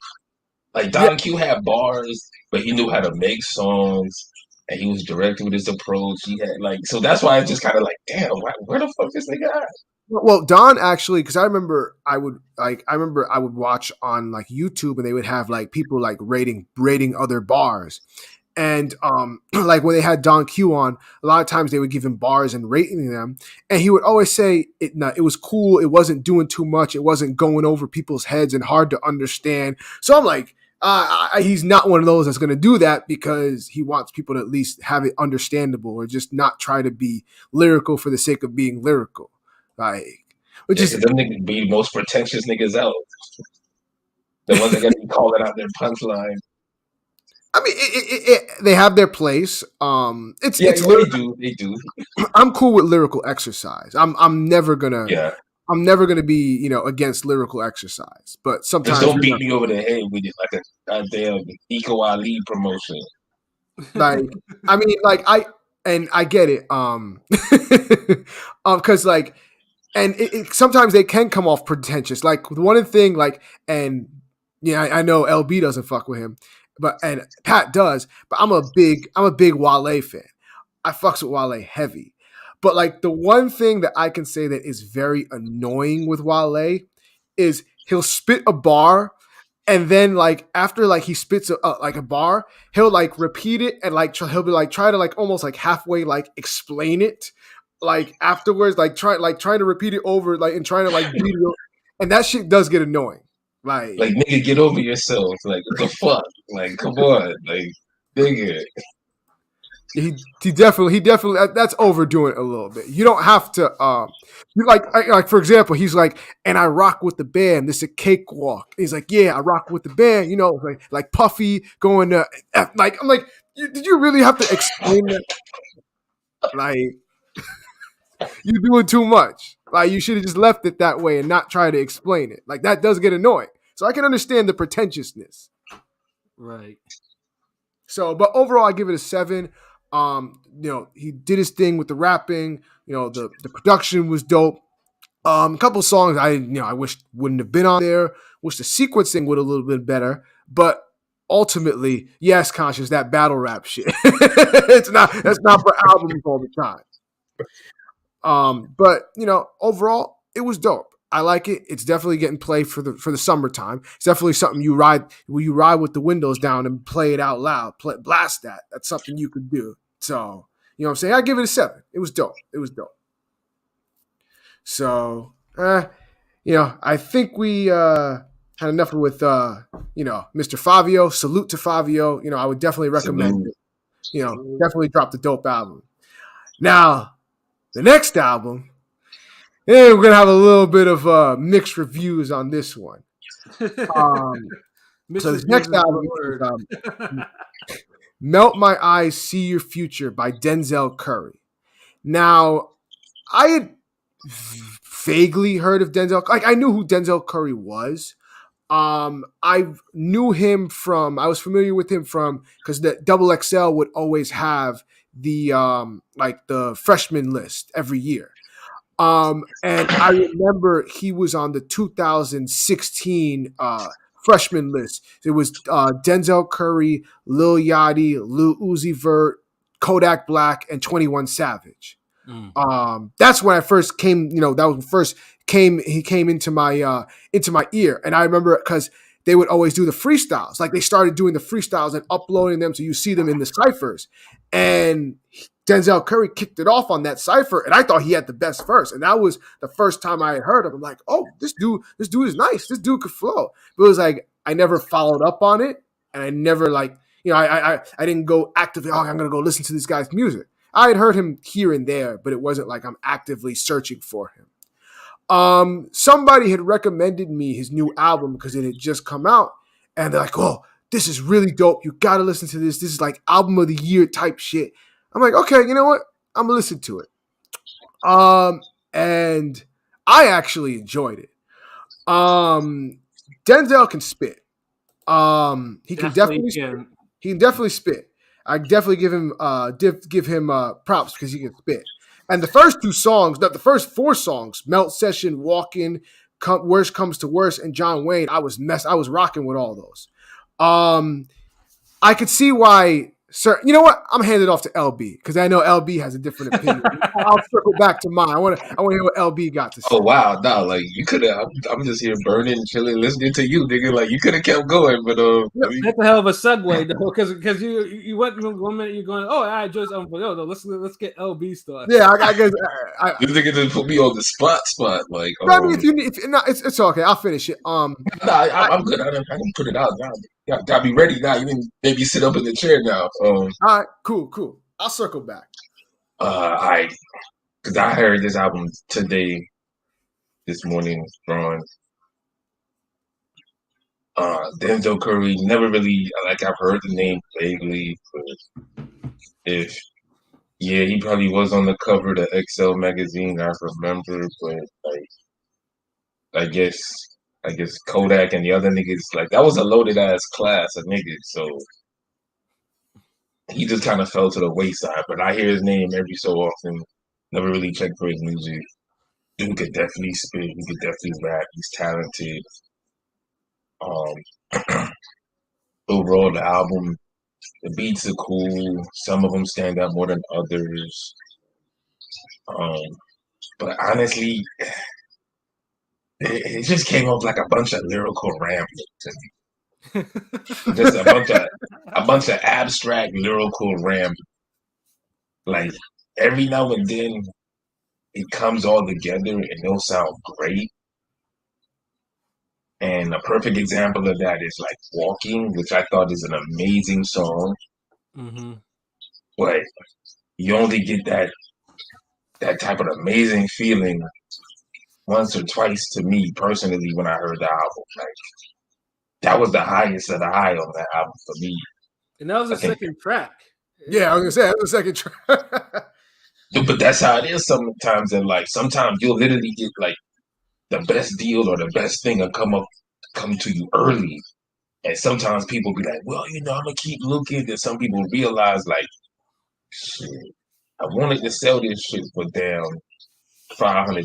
Like Don Q had bars, but he knew how to make songs, and he was direct with his approach. He had so that's why it's just kind of like, damn, where the fuck this nigga at? Well, Don actually, because I remember I would watch on like YouTube, and they would have like people like rating other bars, and like when they had Don Q on, a lot of times they would give him bars and rating them, and he would always say it was cool, it wasn't doing too much, it wasn't going over people's heads and hard to understand. So I'm like, he's not one of those that's going to do that because he wants people to at least have it understandable or just not try to be lyrical for the sake of being lyrical. Which is them niggas be the most pretentious niggas out. The ones that gotta be calling out their punchline. I mean, they have their place. Yeah, It's yeah, they do. They do. I'm cool with lyrical exercise. I'm never gonna Yeah. be against lyrical exercise. But Just sometimes don't beat me over the head with it like a goddamn Eco Ali promotion. like I mean like I get it. Because like and sometimes they can come off pretentious. Like one thing like and yeah I know LB doesn't fuck with him, but and Pat does. But I'm a big Wale fan. I fucks with Wale heavy. But like the one thing that I can say that is very annoying with Wale is he'll spit a bar and then like after like he spits like a bar, he'll like repeat it and like he'll be like try to like almost like halfway like explain it like afterwards like trying to repeat it over like and trying to like beat it and that shit does get annoying. Like Like, nigga, get over yourself. Like, what the fuck? Like, come on. Like, nigga. he definitely that's overdoing it a little bit. You don't have to you like for example, he's like, and I rock with the band. This is a cakewalk. He's like, yeah, I rock with the band. Like Puffy going to like I'm like, did you really have to explain that? Like you're doing too much. Like you should have just left it that way and not try to explain it. Like that does get annoying. So I can understand the pretentiousness. Right. So, but overall, I give it a 7. He did his thing with the rapping. The production was dope. A couple songs I wish wouldn't have been on there. Wish the sequencing would have a little bit better. But ultimately, yes, conscious that battle rap shit. That's not for albums all the time. But overall, it was dope. I like it. It's definitely getting played for the summertime. It's definitely something you ride with the windows down and play it out loud. Blast that. That's something you could do. So, you know what I'm saying? I give it a 7. It was dope. It was dope. So, I think we had enough with Mr. Fivio. Salute to Fivio. I would definitely recommend it. Definitely drop the dope album. Now, the next album, we're gonna have a little bit of mixed reviews on this one. So this next album is "Melt My Eyes, See Your Future" by Denzel Curry. Now, I had vaguely heard of Denzel. Like I knew who Denzel Curry was. I knew him from. I was familiar with him from because the Double XL would always have the like the freshman list every year. And I remember he was on the 2016 freshman list. It was Denzel Curry, Lil Yachty, Lil Uzi Vert, Kodak Black, and 21 Savage. That's when I first came. That was first came. He came into my ear, and I remember because they would always do the freestyles. Like they started doing the freestyles and uploading them, so you see them in the ciphers. And Denzel Curry kicked it off on that cipher, and I thought he had the best verse. And that was the first time I had heard him. I'm like, oh, this dude is nice. This dude could flow. But it was like I never followed up on it, and I never I didn't go actively. Oh, I'm gonna go listen to this guy's music. I had heard him here and there, but it wasn't like I'm actively searching for him. Somebody had recommended me his new album because it had just come out, and they're like, "Oh, this is really dope. You got to listen to this. This is like album of the year type shit." I'm like, "Okay, you know what? I'm gonna listen to it." And I actually enjoyed it. Denzel can spit. He can definitely spit. He can definitely spit. I definitely give him props because he can spit. And the first 2 songs, the first 4 songs, Melt Session, Walking, Worst Comes to Worst, and John Wayne, I was rocking with all those. I could see why. Sir, you know what? I'm handing it off to LB because I know LB has a different opinion. I'll circle back to mine. I want to hear what LB got to say. Oh wow, no, like you could have. I'm just here burning, chilling, listening to you, nigga. Like you could have kept going, but that's a hell of a segue though, because you went 1 minute you're going, oh, I just no, let's get LB started. Yeah, I guess this nigga just put me on the spot. Like, I mean, it's okay. I'll finish it. I'm good. I can put it out now. Gotta be ready now. You can maybe sit up in the chair now. All right, cool. I'll circle back. Because I heard this album this morning from Denzel Curry, never really, like, I've heard the name vaguely, but if, yeah, he probably was on the cover of the XL magazine, I remember, but, like, I guess, I guess Kodak and the other niggas, like, that was a loaded ass class of niggas, so he just kind of fell to the wayside, but I hear his name every so often, never really checked for his music. Dude could definitely spit, he could definitely rap, he's talented. Um, Overall, the album, the beats are cool. Some of them stand out more than others. Um, but honestly, it just came off like a bunch of lyrical rambling to me. Just a bunch of abstract lyrical rambling. Like every now and then, it comes all together and it'll sound great. And a perfect example of that is like "Walking," which I thought is an amazing song. Mm-hmm. But you only get that type of amazing feeling once or twice to me personally when I heard the album. Like that was the highest of the high on that album for me. And that was I the think, second track. Yeah, I was gonna say that was the second track. but that's how it is sometimes. And like sometimes you'll literally get like the best deal or the best thing will come to you early. And sometimes people be like, well, I'm gonna keep looking. And some people realize like, shit, I wanted to sell this shit for damn $500,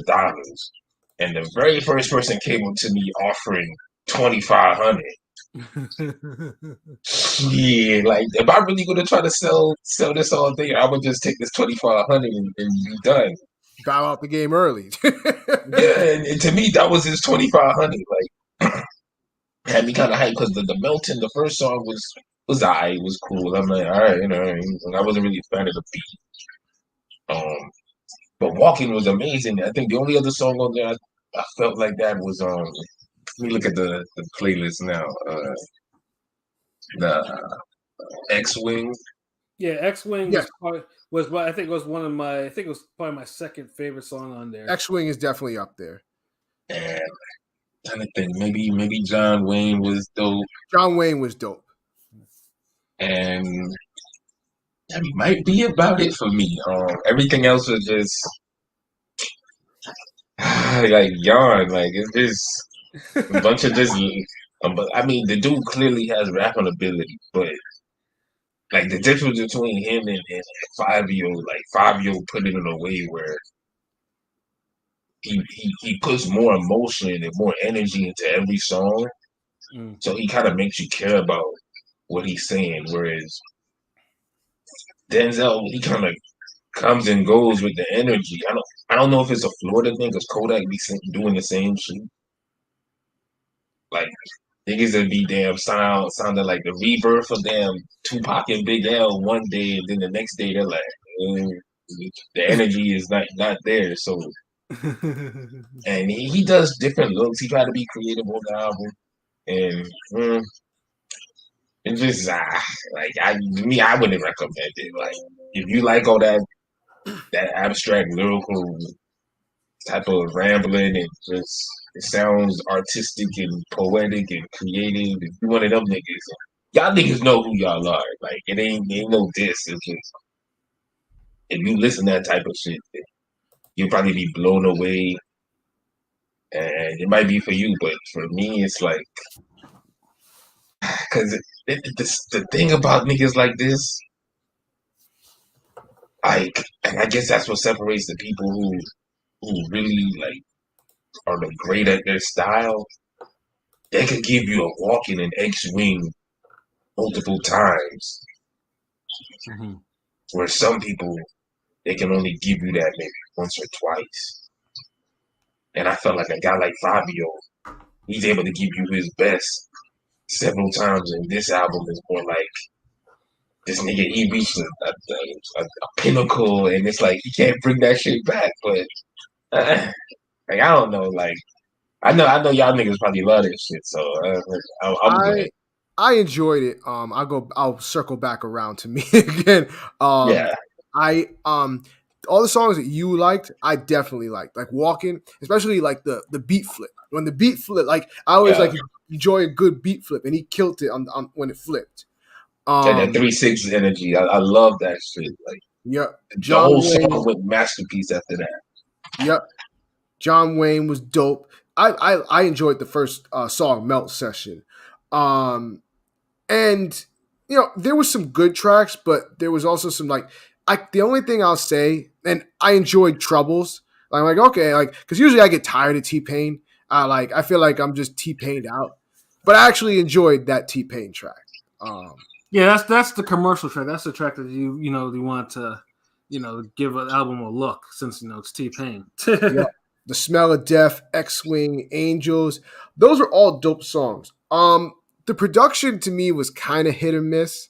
and the very first person came up to me offering 2,500. Yeah, like if I really gonna try to sell this all day, I would just take this 2,500 and be done. Bow out the game early. Yeah, and to me that was his 2,500. Like had me kind of hyped because the Melton, the first song was alright, was cool. I'm like, all right, and I wasn't really a fan of the beat. But Walking was amazing. I think the only other song on there I felt like that was let me look at the playlist now. The X-Wing. Yeah, X-Wing Yeah, was what I think was one of my I think it was probably my second favorite song on there. X-Wing is definitely up there. And I'm trying to think, maybe John Wayne was dope, John Wayne was dope. and that might be about it for me. Everything else was just like yawn. Like it's just a bunch of just. But I mean, the dude clearly has rapping ability, but like the difference between him and Fivio, like Fivio put it in a way where he puts more emotion and more energy into every song, Mm. so he kind of makes you care about what he's saying. Whereas Denzel, he kind of comes and goes with the energy. I don't know if it's a Florida thing because Kodak be doing the same shit. Like niggas that be damn sounded like the rebirth of damn Tupac and Big L one day, and then the next day they're like, mm, the energy is not there. So, and he does different looks. He tried to be creative on the album, and it just like I wouldn't recommend it. Like if you like all that abstract lyrical type of rambling and just it sounds artistic and poetic and creative. If you one of them niggas, y'all niggas know who y'all are. Like it ain't no diss. It's just if you listen to that type of shit, you'll probably be blown away. And it might be for you, but for me, it's like because the thing about niggas like this, like, and I guess that's what separates the people who really like are the great at their style. They could give you a walk in an X-wing multiple times, Mm-hmm. where some people they can only give you that maybe once or twice. And I felt like a guy like Fabio, he's able to give you his best several times, and this album is more like this nigga he reached a pinnacle, and it's like he can't bring that shit back. But like I don't know, like I know y'all niggas probably love this shit, so I'm glad. I enjoyed it. I'll circle back around to me again. Um, Yeah, I all the songs that you liked, I definitely liked. Like Walking, especially like the beat flip. When the beat flip, like I always yeah, like enjoy a good beat flip, and he killed it on when it flipped. Yeah, that 3-6 energy. I love that shit. Like Yeah, the whole John song Wayne. went masterpiece after that. Yep, John Wayne was dope. I enjoyed the first song Melt Session. And there was some good tracks, but there was also some the only thing I'll say, and I enjoyed Troubles. I'm like, okay, because usually I get tired of T-Pain. I feel like I'm just T-Pained out. But I actually enjoyed that T-Pain track. Yeah, that's the commercial track. That's the track that you want to give an album a look, since it's T-Pain. Yeah. The Smell of Death, X-Wing, Angels. Those are all dope songs. The production to me was kind of hit or miss.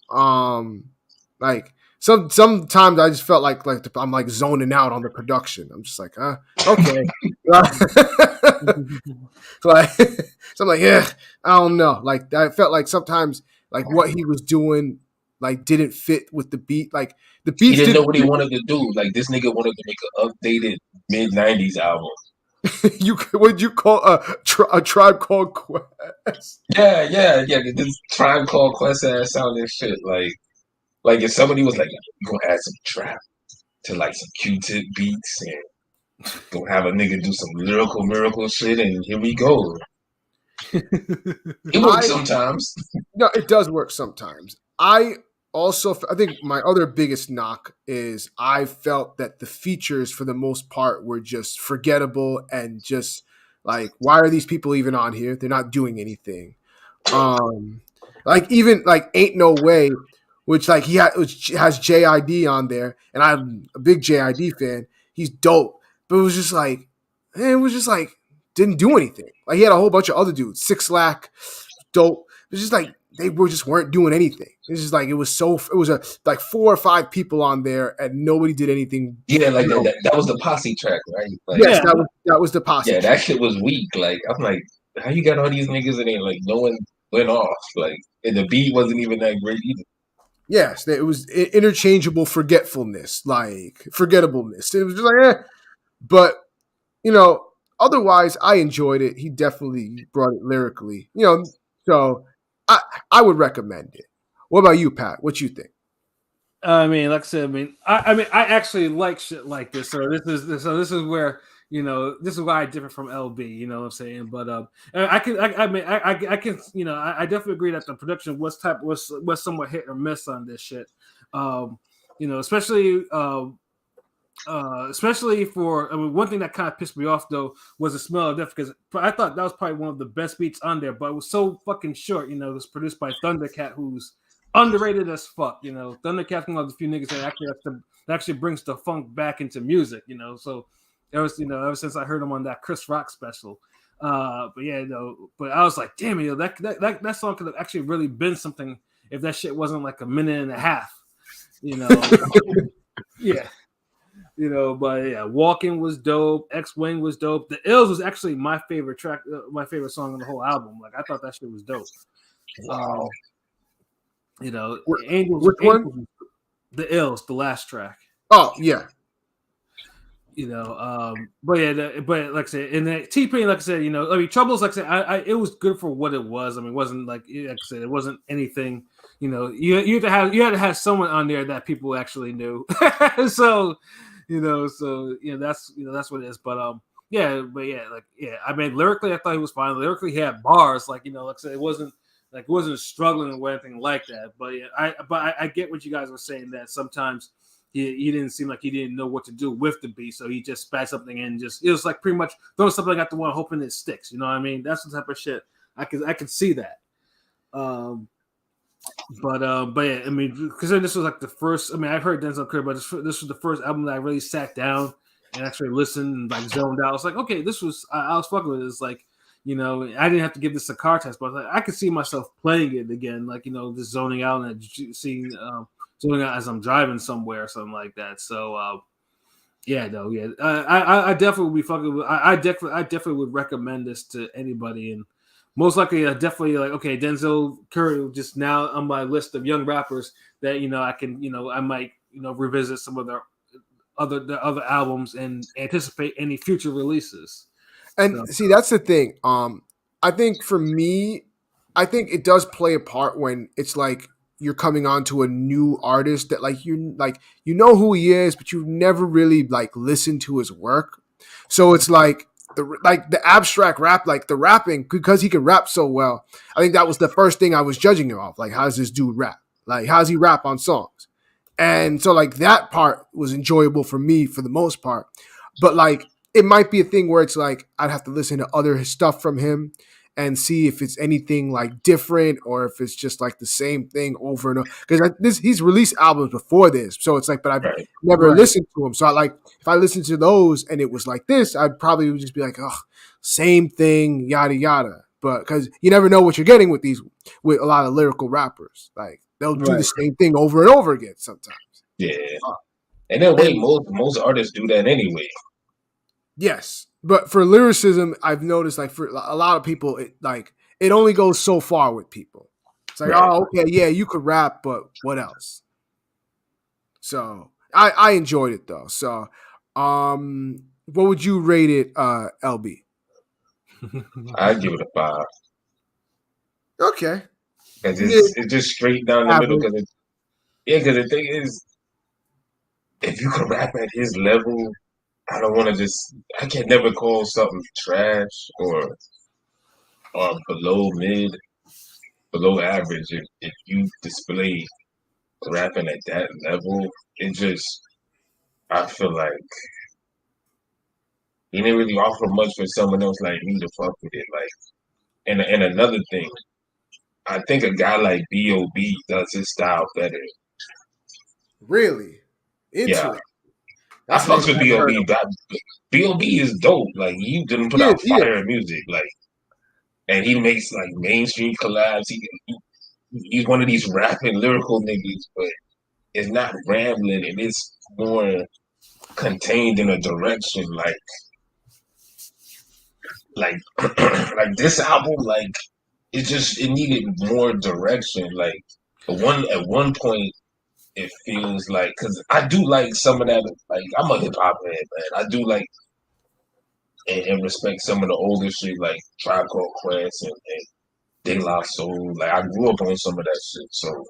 Like sometimes I just felt like I'm like zoning out on the production. I'm just like, okay. Like, so I'm like, yeah, I don't know. Like I felt like sometimes like what he was doing like didn't fit with the beat. Like the He beats didn't know didn't. what he wanted to do. Like this nigga wanted to make an updated mid-90s album. Would you call a Tribe Called Quest? Yeah. This Tribe Called Quest ass sounding shit. Like if somebody was like, "You gonna add some trap to like some Q-tip beats and gonna have a nigga do some lyrical miracle shit," and here we go. It works sometimes. No, it does work sometimes. I think my other biggest knock is I felt that the features for the most part were just forgettable and just like, why are these people even on here? They're not doing anything. Like even like Ain't No Way, which which has JID on there, and I'm a big JID fan. He's dope, but it was just like didn't do anything. Like he had a whole bunch of other dudes, Six Lack, dope. It's just like they weren't doing anything. It's just like it was like 4 or 5 people on there and nobody did anything. Yeah, like that was the posse track, right? Like, Yes, that was the posse. Yeah, track. that shit was weak. Like I'm like, how you got all these niggas and like no one went off? Like and the beat wasn't even that great either. Yes, it was interchangeable forgetfulness, like forgettableness. It was just like, but otherwise I enjoyed it. He definitely brought it lyrically, so I would recommend it. What about you, Pat? What you think? I mean, like I said, I actually like shit like this. So this is where this is why I differ from LB. You know what I'm saying? But I can I definitely agree that the production was somewhat hit or miss on this shit. Especially especially for one thing that kind of pissed me off though was the Smell of Death, because I thought that was probably one of the best beats on there, but it was so fucking short. It was produced by Thundercat, who's underrated as fuck. Thundercat's one of the few niggas that actually brings the funk back into music. So it was ever since I heard him on that Chris Rock special. But I was like, damn it, that song could have actually really been something if that shit wasn't like a minute and a half. Yeah. But yeah, Walking was dope. X-Wing was dope. The Ills was actually my favorite track, my favorite song on the whole album. Like I thought that shit was dope. Wow. Angels. Which one? The Ills, the last track. Oh yeah. But like I said, in the T-Pain, like I said, Troubles, like I said, it was good for what it was. It wasn't like I said, it wasn't anything. You had to have someone on there that people actually knew. So that's what it is. But I mean, lyrically, I thought he was fine. Lyrically, he had bars. Like I said, it wasn't struggling or anything like that. But I get what you guys were saying, that sometimes he didn't seem like he didn't know what to do with the beat, so he just spat something in. It was like pretty much throwing something at the wall, hoping it sticks. You know what I mean? That's the type of shit I could see that. But yeah, I mean, because this was like the first. I mean, I've heard Denzel Curry, but this was the first album that I really sat down and actually listened and like zoned out. I was like, okay, this was I was fucking with it. It's like, I didn't have to give this a car test, but I could see myself playing it again, like just zoning out and seeing zoning out as I'm driving somewhere or something like that. So I definitely would be fucking with, I definitely would recommend this to anybody, and most likely definitely like, okay, Denzel Curry just now on my list of young rappers that I can I might revisit some of their other albums and anticipate any future releases. And see, that's the thing. I think for me, I think it does play a part when it's like you're coming on to a new artist that you know who he is, but you've never really like listened to his work. So it's like the abstract rap, like the rapping, because he can rap so well. I think that was the first thing I was judging him off. Like, how does this dude rap? Like, how does he rap on songs? And so like that part was enjoyable for me for the most part. But like it might be a thing where it's like I'd have to listen to other stuff from him and see if it's anything like different or if it's just like the same thing over and over. Because this he's released albums before this, so it's like, but I've Right. never Right. listened to him. So I like if I listened to those and it was like this, I'd probably would just be like, oh, same thing, yada yada. But because you never know what you're getting with a lot of lyrical rappers, like they'll do the Right. same thing over and over again sometimes. Yeah. And then wait, And most artists do that anyway. yes, but for lyricism, I've noticed like for a lot of people, it only goes so far with people. It's like, Right. oh, okay, yeah, you could rap, but what else? So I enjoyed it though. So, what would you rate it, LB? I give it a 5 Okay, because mid it's just straight down the middle. average. Because the thing is, if you can rap at his level, I don't want to just. I can never call something trash or below mid, below average. If you display rapping at that level, it just I feel like he didn't really offer much for someone else like me to fuck with it. Like, and another thing, I think a guy like B.O.B. does his style better. Really Yeah, interesting. I That's a name fucks with I haven't heard B.O.B. of. But B.O.B. is dope. Like he didn't put out He is. fire music. Like, and he makes like mainstream collabs. He's one of these rapping lyrical niggas, but it's not rambling and it's more contained in a direction. Like like this album, like it needed more direction. Like at one point it feels like because I do like some of that. Like I'm a hip hop head, man. I do like and respect some of the older shit like Tribe Called Quest and De La Soul. Like I grew up on some of that shit, so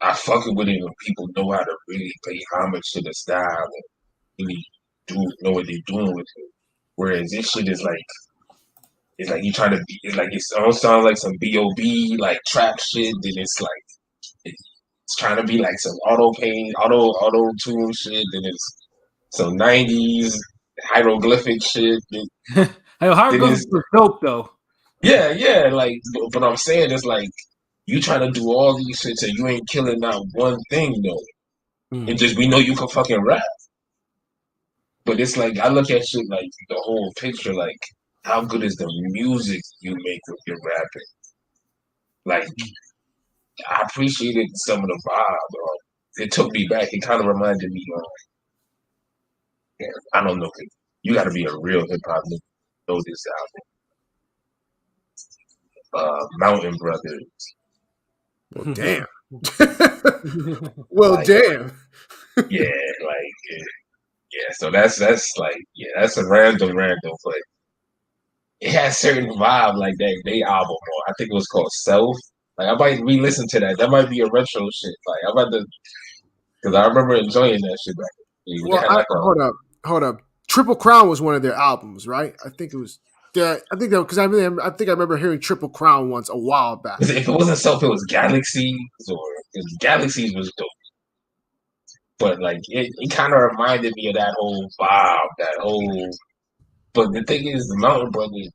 I fuck it with it when people know how to really pay homage to the style and really do know what they're doing with it. Whereas this shit is like it's like you trying to be it's like it almost sounds like some B.O.B. like trap shit, then it's like it's trying to be like some auto tune shit, then it's some 90s hieroglyphic shit, Hey, then Hieroglyphics it's was dope though. yeah, like but I'm saying it's like you trying to do all these shit and you ain't killing not one thing though. It Mhm. just we know you can fucking rap. But it's like I look at shit like the whole picture, like how good is the music you make with your rapping? Like I appreciated some of the vibe. It took me back. It kind of reminded me of yeah, I don't know. You got to be a real hip hop nigga to know this album. Mountain Brothers, Well, damn. Well, like damn. yeah, like yeah. So that's like yeah, that's a random, but it has certain vibe like that. They album, or I think it was called Self. Like I might re-listen to that. That might be a retro shit. Like I'm about to, because I remember enjoying that shit back. They Well, had like hold up. Triple Crown was one of their albums, right? I think it was. Yeah, I think that because I think I remember hearing Triple Crown once a while back. if it wasn't Self, it was Galaxies or Galaxies was dope. But like it kind of reminded me of that whole vibe, that whole. But the thing is, the Mountain Brothers,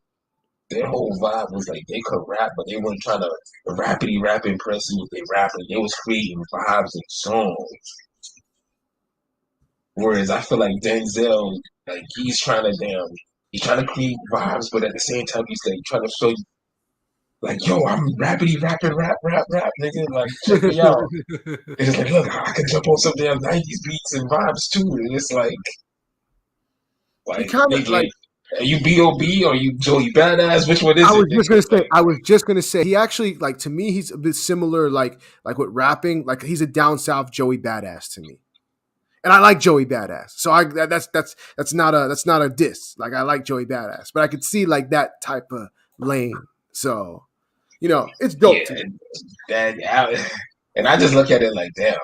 their whole vibe was like they could rap, but they weren't trying to rappity rap impress you with their rapping. They was creating vibes and songs. Whereas I feel like Denzel, like he's trying to create vibes, but at the same time he's like trying to show you, like, yo, I'm rappity rapping rap, nigga, like check me out. And it's like, look, I can jump on some damn 90s beats and vibes too. And it's He like kind of nigga, like are you B.O.B. or you Joey Badass? Which one is it, nigga? Like, I was just gonna say he actually like to me he's a bit similar like with rapping like he's a down south Joey Badass to me, and I like Joey Badass, so that's not a diss. Like I like Joey Badass, but I could see like that type of lane. So, it's Yeah, dope to me. and I just look at it like, damn.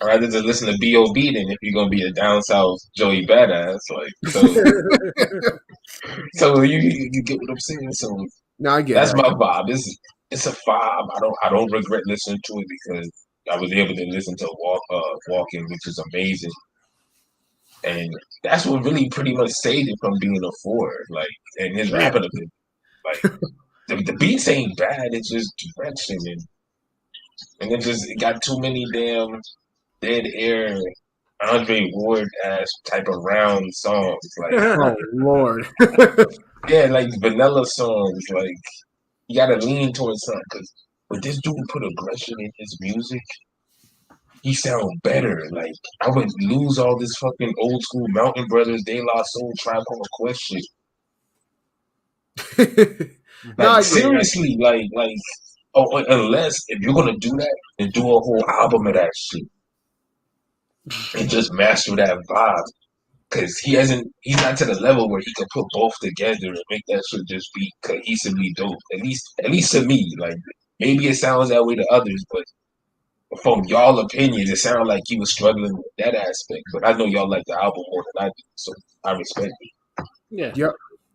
I'd rather just listen to B.O.B. than if you're gonna be a down south Joey Badass. Like, so you get what I'm saying. So No, I get it. that's my vibe. It's a vibe. I don't regret listening to it because I was able to listen to Walking, which is amazing, and that's what really pretty much saved it from being a four. Like, and his Yeah. rapping ability. Like, the beats ain't bad. It's just direction and it got too many damn dead air Andre Ward ass type of round songs. Like, Oh Lord. yeah, like vanilla songs. Like, you gotta lean towards something because when this dude put aggression in his music, he sound better. Like, I would lose all this fucking old school Mountain Brothers, De La Soul, Tribe Called Quest shit. No, Like, I get it. seriously, like, oh, unless if you're gonna do that, then do a whole album of that shit and just master that vibe. Cause he's not to the level where he can put both together and make that shit just be cohesively dope. At least to me, like maybe it sounds that way to others, but from y'all opinions, it sounded like he was struggling with that aspect. But I know y'all like the album more than I do, so I respect it. Yeah. Yep.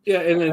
Yeah, and then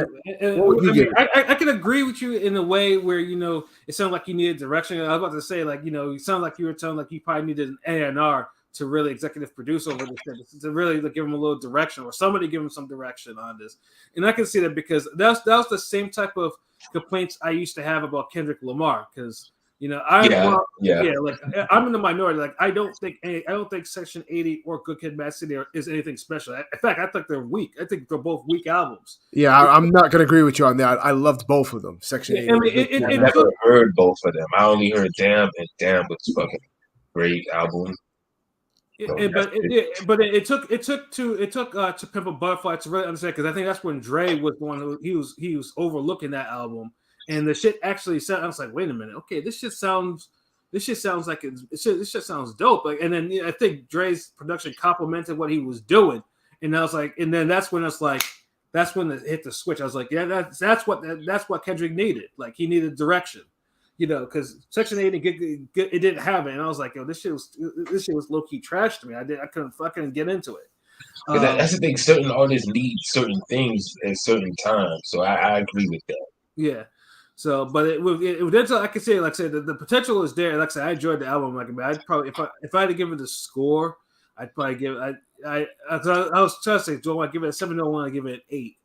What would you I mean, give it? I can agree with you in a way where it sounded like you needed direction. I was about to say like you sound like you were telling like you probably needed an A&R to really executive produce over this thing, to really like, give him a little direction or somebody give him some direction on this. And I can see that because that was the same type of complaints I used to have about Kendrick Lamar because Yeah. like I'm in the minority. Like I don't think Section 80 or Good Kid, Mad City is anything special. In fact, I think they're weak. I think they're both weak albums. Yeah, I'm not gonna agree with you on that. I loved both of them. Section Yeah, 80. I mean, I it never took heard both of them. I only heard Damn, and Damn was fucking great album. So that's it. it took To Pimp a Butterfly to really understand because I think that's when Dre was the one who he was overlooking that album and the shit actually sounded. I was like, wait a minute, okay, this shit sounds like this shit sounds dope. Like, and then I think Dre's production complemented what he was doing, and I was like, and then that's when it hit the switch. I was like, yeah, that's what Kendrick needed. Like he needed direction. Because Section 8 it didn't have it, and I was like, "Yo, this shit was low key trash to me. I couldn't get into it." But that's the thing. Certain artists need certain things at certain times. So I agree with that. Yeah. So, but I could say, like I said, the potential is there. Like I said, I enjoyed the album. Like, I mean, I'd probably if I had to give it a score, I'd probably give it. I was trying to say, do I want to give it a 7 or want to give it an 8?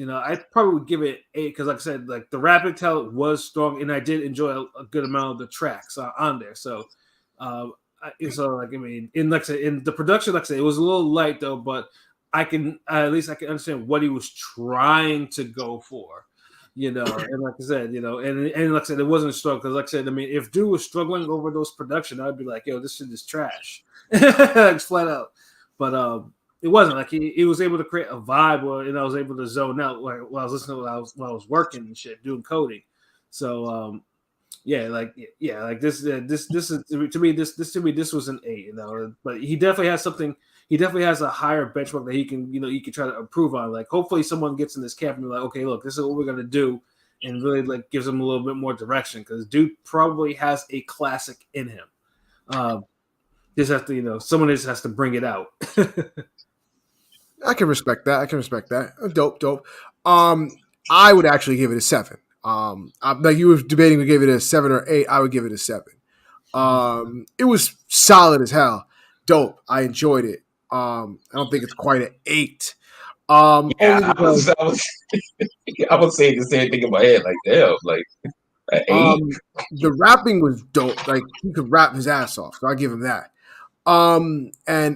I probably would give it 8 because, like I said, like the rapping talent was strong, and I did enjoy a good amount of the tracks on there. So, like I mean, in like I said, in the production, like I said, it was a little light though, but at least I can understand what he was trying to go for. And like I said, and like I said, it wasn't strong because, like I said, I mean, if dude was struggling over those production, I'd be like, yo, this shit is trash, like flat out. But it wasn't like he was able to create a vibe, and I was able to zone out while I was listening while I was working and shit, doing coding. So like this is to me this was an 8, but he definitely has something. He definitely has a higher benchmark that he can try to improve on. Like hopefully someone gets in this camp and be like, okay, look, this is what we're gonna do, and really like gives him a little bit more direction because dude probably has a classic in him. Just have to someone just has to bring it out. I can respect that. Dope. I would actually give it a 7. Like you were debating, we gave it a 7 or 8. I would give it a 7. It was solid as hell. Dope. I enjoyed it. I don't think it's quite an 8. Only because I was saying the same thing in my head. Like, damn, like an 8. the rapping was dope. Like he could rap his ass off. So I'll give him that. And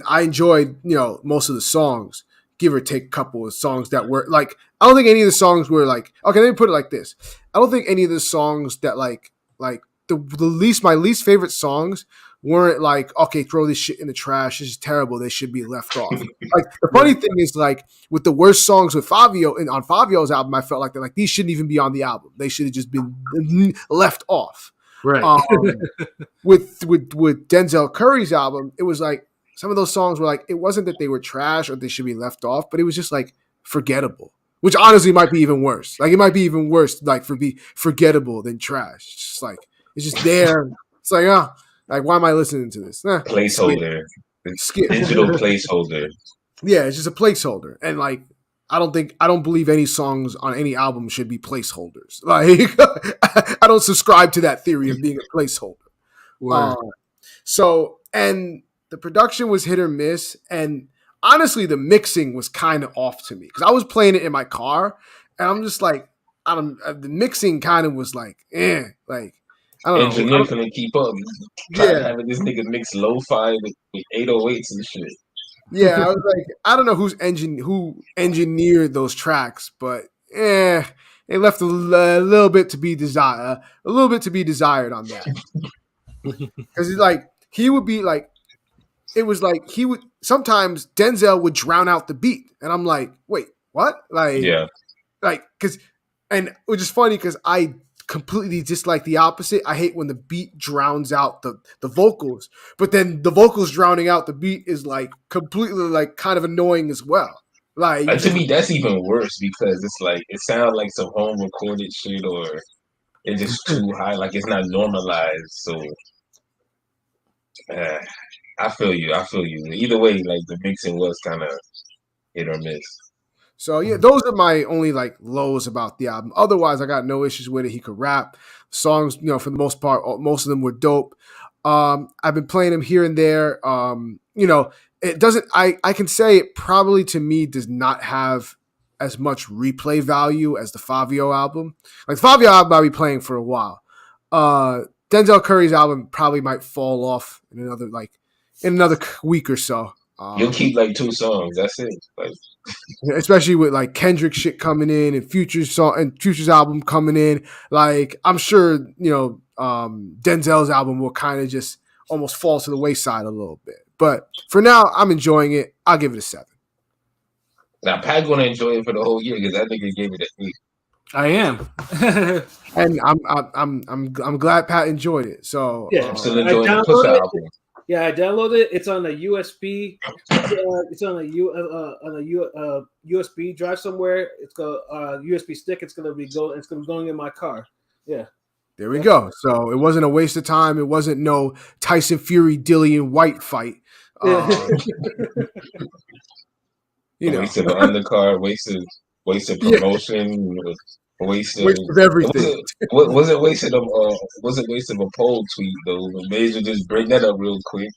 I enjoyed, most of the songs, give or take a couple of songs that were like, I don't think any of the songs were like, okay, let me put it like this. I don't think any of the songs that like my least favorite songs weren't like, okay, throw this shit in the trash. This is terrible. They should be left off. Like the funny thing is like with the worst songs with Fivio and on Fivio's album, I felt like these shouldn't even be on the album. They should have just been left off. Right. With Denzel Curry's album, it was like some of those songs were like, it wasn't that they were trash or they should be left off, but it was just like forgettable. which honestly might be even worse. Like it might be even worse, like for be forgettable than trash. It's just like it's just there. It's like like why am I listening to this? Skip, Placeholder. The skip. digital placeholder. Yeah, it's just a placeholder, and like I don't believe any songs on any album should be placeholders. Like I don't subscribe to that theory of being a placeholder. Word. So and the production was hit or miss, and honestly, the mixing was kind of off to me because I was playing it in my car, and I'm just like, I don't. The mixing kind of was like, like I don't know. Engineer couldn't keep up. Tried Yeah, having this nigga mix lo-fi with 808s and shit. yeah. I was like, I don't know who engineered those tracks, but it left a little bit to be desired, a little bit to be desired on that because like he would be like it was like he would sometimes Denzel would drown out the beat, and I'm like, wait, what? Yeah. Because, and which is funny because I completely dislike the opposite. I hate when the beat drowns out the vocals, but then the vocals drowning out the beat is like completely like kind of annoying as well. Like you To just me, that's even worse because it's like it sounds like some home recorded shit or it's just too high. Like it's not normalized. So uh, I feel you. I feel you. Either way, like the mixing was kind of hit or miss. So yeah, those are my only like lows about the album. Otherwise, I got no issues with it. He could rap. Songs, for the most part, most of them were dope. I've been playing them here and there. It doesn't. I can say it probably to me does not have as much replay value as the Fivio album. Like the Fivio album, I'll be playing for a while. Denzel Curry's album probably might fall off in another week or so. You'll keep like 2 songs. That's it. Like Especially with like Kendrick shit coming in and Future's album coming in. Like I'm sure Denzel's album will kind of just almost fall to the wayside a little bit. But for now, I'm enjoying it. I'll give it a 7. now, Pat gonna enjoy it for the whole year because that nigga gave it an 8. I am. And I'm glad Pat enjoyed it. So Yeah. I'm still enjoying the Push album. Yeah, I downloaded it. It's on a USB. It's on a USB drive somewhere. It's got a USB stick. It's gonna be going in my car. Yeah. There we go. So it wasn't a waste of time. It wasn't no Tyson Fury Dillian White fight. Waste of an undercard, waste of promotion, waste of everything. Wasn't wasted of a poll tweet though. Major just bring that up real quick.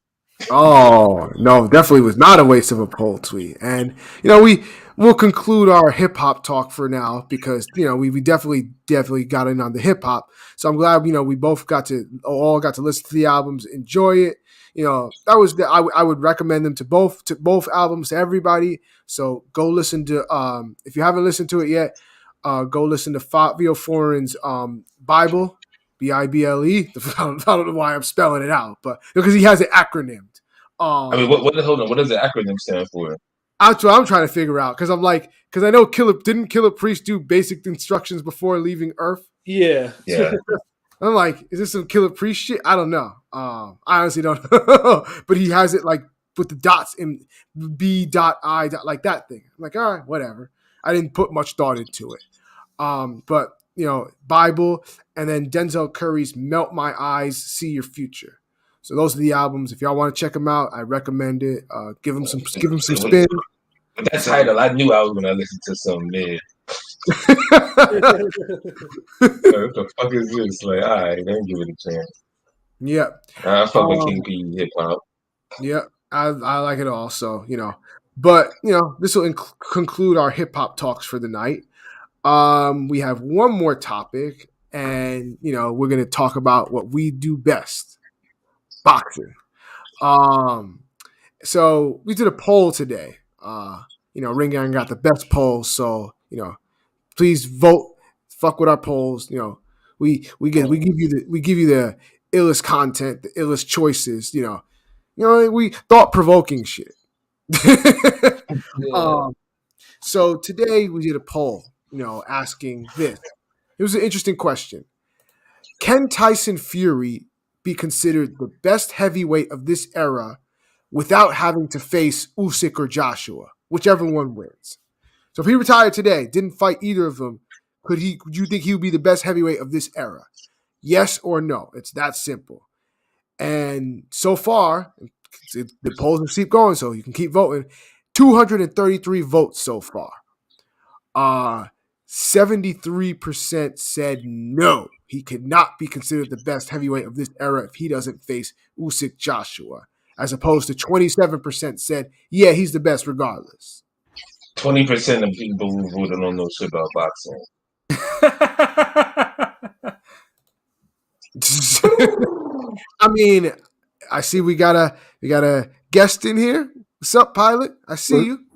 Oh no, definitely was not a waste of a poll tweet. And we'll conclude our hip hop talk for now because we definitely got in on the hip hop. So I'm glad we both got to listen to the albums, enjoy it. That was I would recommend them to both albums to everybody. So go listen to if you haven't listened to it yet, go listen to Fivio Foreign's B.I.B.L.E. B.I.B.L.E. I don't know why I'm spelling it out, but because he has it acronymed. Hold on. What does the acronym stand for? That's what I'm trying to figure out because I know didn't Killer Priest do basic instructions before leaving Earth? Yeah. I'm like, is this some Killer Priest shit? I don't know. I honestly don't know. But he has it like with the dots in B.I. like that thing. I'm like, all right, whatever. I didn't put much thought into it. But B.I.B.L.E. and then Denzel Curry's Melt My Eyes, See Your Future. So those are the albums. If y'all want to check them out, I recommend it. Give them some spin. With that title, I knew I was gonna listen to some mid. What the fuck is this? Like, all right, then give it a chance. Yeah. I fuck with King P hip hop. Yeah, I like it all. So but this will conclude our hip hop talks for the night. We have one more topic, and we're gonna talk about what we do best, boxing. So we did a poll today. Ring Gang got the best poll, so please vote. Fuck with our polls. We give you the illest content, the illest choices. We thought provoking shit. So today we did a poll, asking this. It was an interesting question. Can Tyson Fury be considered the best heavyweight of this era without having to face Usyk or Joshua, whichever one wins? So if he retired today, didn't fight either of them, would you think he would be the best heavyweight of this era? Yes or no? It's that simple. And so far, the polls will keep going, so you can keep voting. 233 votes so far. 73% said no. He could not be considered the best heavyweight of this era if he doesn't face Usyk Joshua, as opposed to 27% said, yeah, he's the best regardless. 20% of people who voted don't know shit about boxing. I mean, I see we got a guest in here. What's up, pilot? I see you.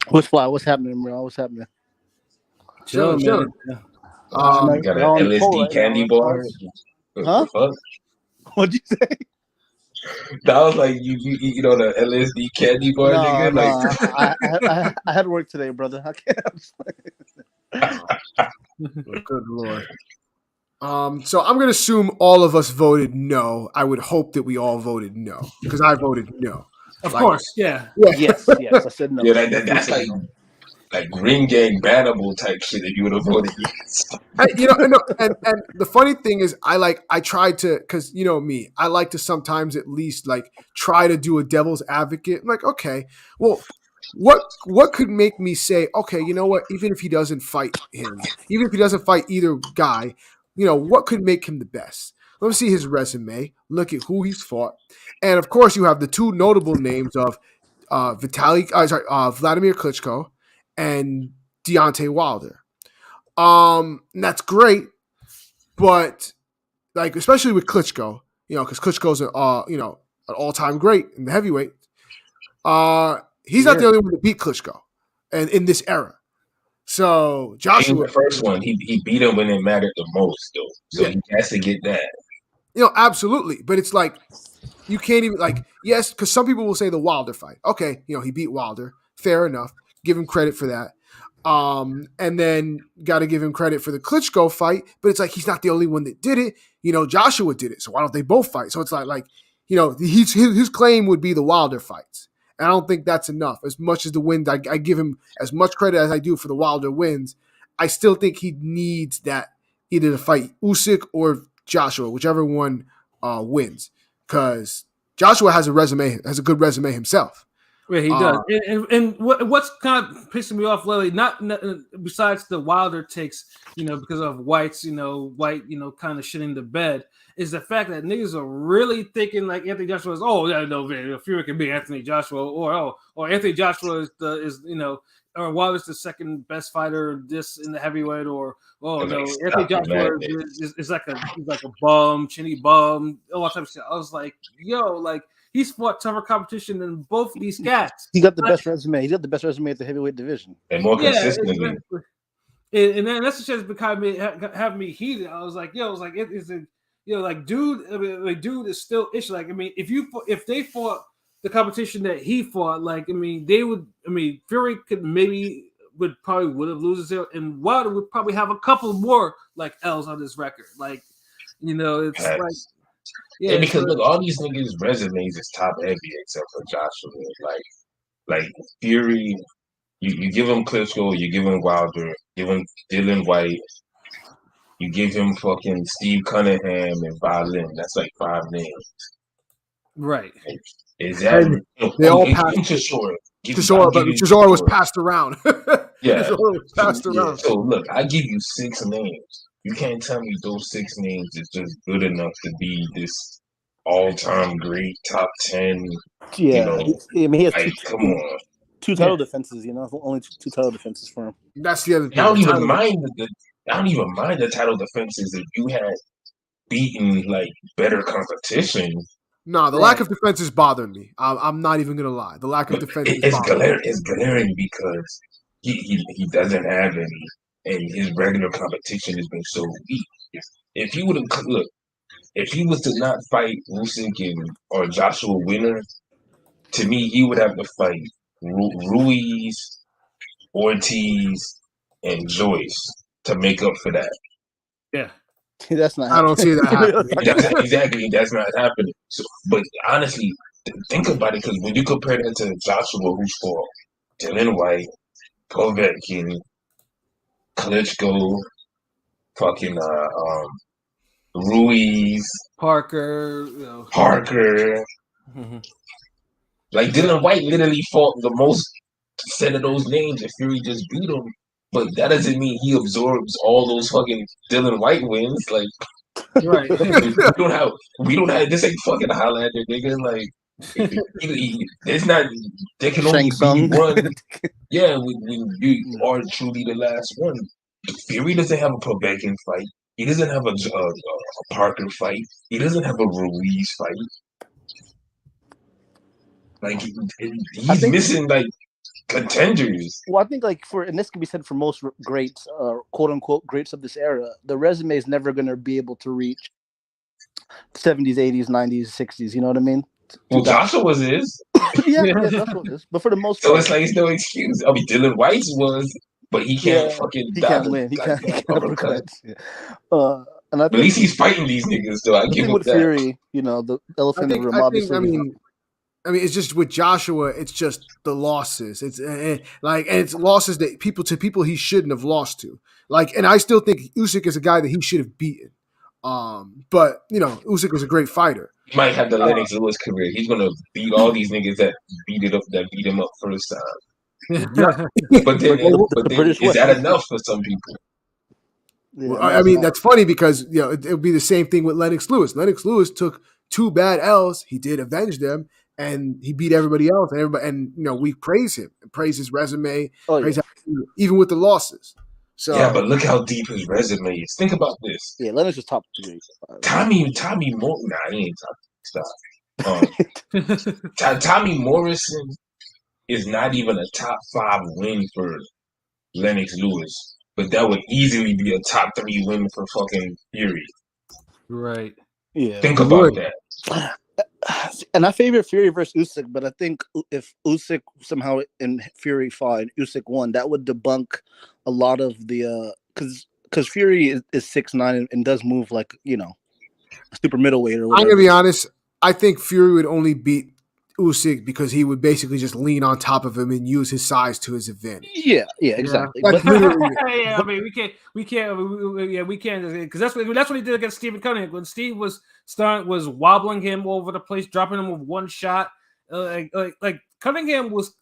What's fly? What's happening, bro? What's happening? Chilling. You got an LSD candy bar? Huh? Fuck? What'd you say? That was like you know the LSD candy bar, nigga. No, I had to work today, brother. I can't. Good lord. So I'm gonna assume all of us voted no. I would hope that we all voted no because I voted no. Of course, yeah. Yes. I said no. Yeah, that's like ring gang bannable type shit if you would have voted yes. And the funny thing is, I tried to, because you know me, I like to sometimes at least like try to do a devil's advocate. I'm like, okay, well, what could make me say, okay, you know what? Even if he doesn't fight him, even if he doesn't fight either guy, you know, what could make him the best? Let me see his resume. Look at who he's fought, and of course, you have the two notable names of Vladimir Klitschko and Deontay Wilder. That's great, but like especially with Klitschko, you know, because Klitschko's an all-time great in the heavyweight. He's not the only one to beat Klitschko, and in this era. So Joshua, he was the first one. He beat him when it mattered the most, though. So he has to get that. You know, absolutely. But it's like you can't even yes, because some people will say the Wilder fight. Okay, you know, he beat Wilder. Fair enough. Give him credit for that. And then got to give him credit for the Klitschko fight, but it's like he's not the only one that did it. You know, Joshua did it, so why don't they both fight? So it's like you know, his claim would be the Wilder fights, and I don't think that's enough. As much as the wins, I give him as much credit as I do for the Wilder wins. I still think he needs that either to fight Usyk or Joshua, whichever one wins, because Joshua has a good resume himself. Yeah, he does. And what's kind of pissing me off lately, not besides the Wilder takes, you know, because of white, kind of shitting the bed, is the fact that niggas are really thinking like Anthony Joshua is, Fury can be Anthony Joshua, or Anthony Joshua or Wilder's the second best fighter in the heavyweight, or Anthony Joshua is like a bum, chinny bum, all that type of shit. I was like, he's fought tougher competition than both of these cats. He got the best resume. He got the best resume at the heavyweight division. And more consistently. Exactly. And then that's the shit that's having me heated. I was like, dude is still issue. Like, I mean, if they fought the competition that he fought, Fury would have loses it, and Wilder would probably have a couple more like L's on his record. Like, you know, it's Yes. like. Yeah, because look, all these niggas' resumes is top heavy except for Joshua. Like Fury, you give him Klitschko, you give him Wilder, give him Dylan White, you give him fucking Steve Cunningham and Violin. That's like 5 names. Right. Exactly. They all passed. Chisora, but Chisora was passed around. Yeah. Chisora was passed around. So look, I give you 6 names. You can't tell me those 6 names is just good enough to be this all-time great top 10. Yeah, he has come on. 2 title defenses. You know, only 2 title defenses for him. That's the other thing. I don't even mind the title defenses if you had beaten like better competition. No, the lack of defense is bothering me. I'm not even gonna lie. The lack of defense is glaring because he doesn't have any. And his regular competition has been so weak. If he would have if he was to not fight Usyk or Joshua Winner, to me he would have to fight Ruiz, Ortiz, and Joyce to make up for that. Yeah, that's not. I don't see that happening. Exactly, that's not happening. So, but honestly, think about it, because when you compare that to Joshua, who's fought Dylan White, Povetkin, Klitschko, fucking Ruiz, Parker, Parker. Like Dylan White literally fought the most set of those names and Fury just beat him. But that doesn't mean he absorbs all those fucking Dylan White wins. Like right. we don't have this ain't fucking Highlander, nigga. Like it's not. There can only Shang be Tsung. one. Yeah, when you are truly the last one. Fury doesn't have a Povetkin fight. He doesn't have a Parker fight. He doesn't have a Ruiz fight. Like I he's think. missing like contenders. Well, I think like and this can be said for most greats, quote unquote greats of this era. The resume is never going to be able to reach 70s, 80s, 90s, 60s. You know what I mean? Well, Joshua's is. yeah, that's what it is. But for the most So part, it's like it's no excuse. I mean, Dylan White's was, but he can't fucking he dodge can't win. He can't uppercut. uppercut. And I But at least think he's fighting these niggas, so I the give thing him with that. Fury, the elephant in the room, obviously. I mean, it's just with Joshua. It's just the losses. It's and it's losses that people he shouldn't have lost to. Like, and I still think Usyk is a guy that he should have beaten. But Usyk is a great fighter. He might have the Lennox Lewis career. He's gonna beat all these niggas that beat him up first time. But then, British is way. that enough for some people? Yeah, Well, I mean, that's funny because it would be the same thing with Lennox Lewis. Lennox Lewis took 2 bad L's. He did avenge them, and he beat everybody else. And we praise him, and praise his resume, praise even with the losses. So yeah, but look how deep his resume is. Think about this. Yeah, Lennox is top 3. Tommy Morrison. Nah, he ain't top. Stop. Tommy Morrison is not even a top 5 win for Lennox Lewis, but that would easily be a top 3 win for fucking Fury. Right. Yeah. Think about that. And I favor Fury versus Usyk, but I think if Usyk somehow in Fury fought and Usyk won, that would debunk a lot of the because Fury is 6'9" and does move like a super middleweight or whatever. I'm gonna be honest. I think Fury would only beat Usyk because he would basically just lean on top of him and use his size to his advantage. Yeah, exactly. That's literally I mean, we can't, because that's what he did against Stephen Cunningham when Steve was wobbling him over the place, dropping him with one shot. Like Cunningham was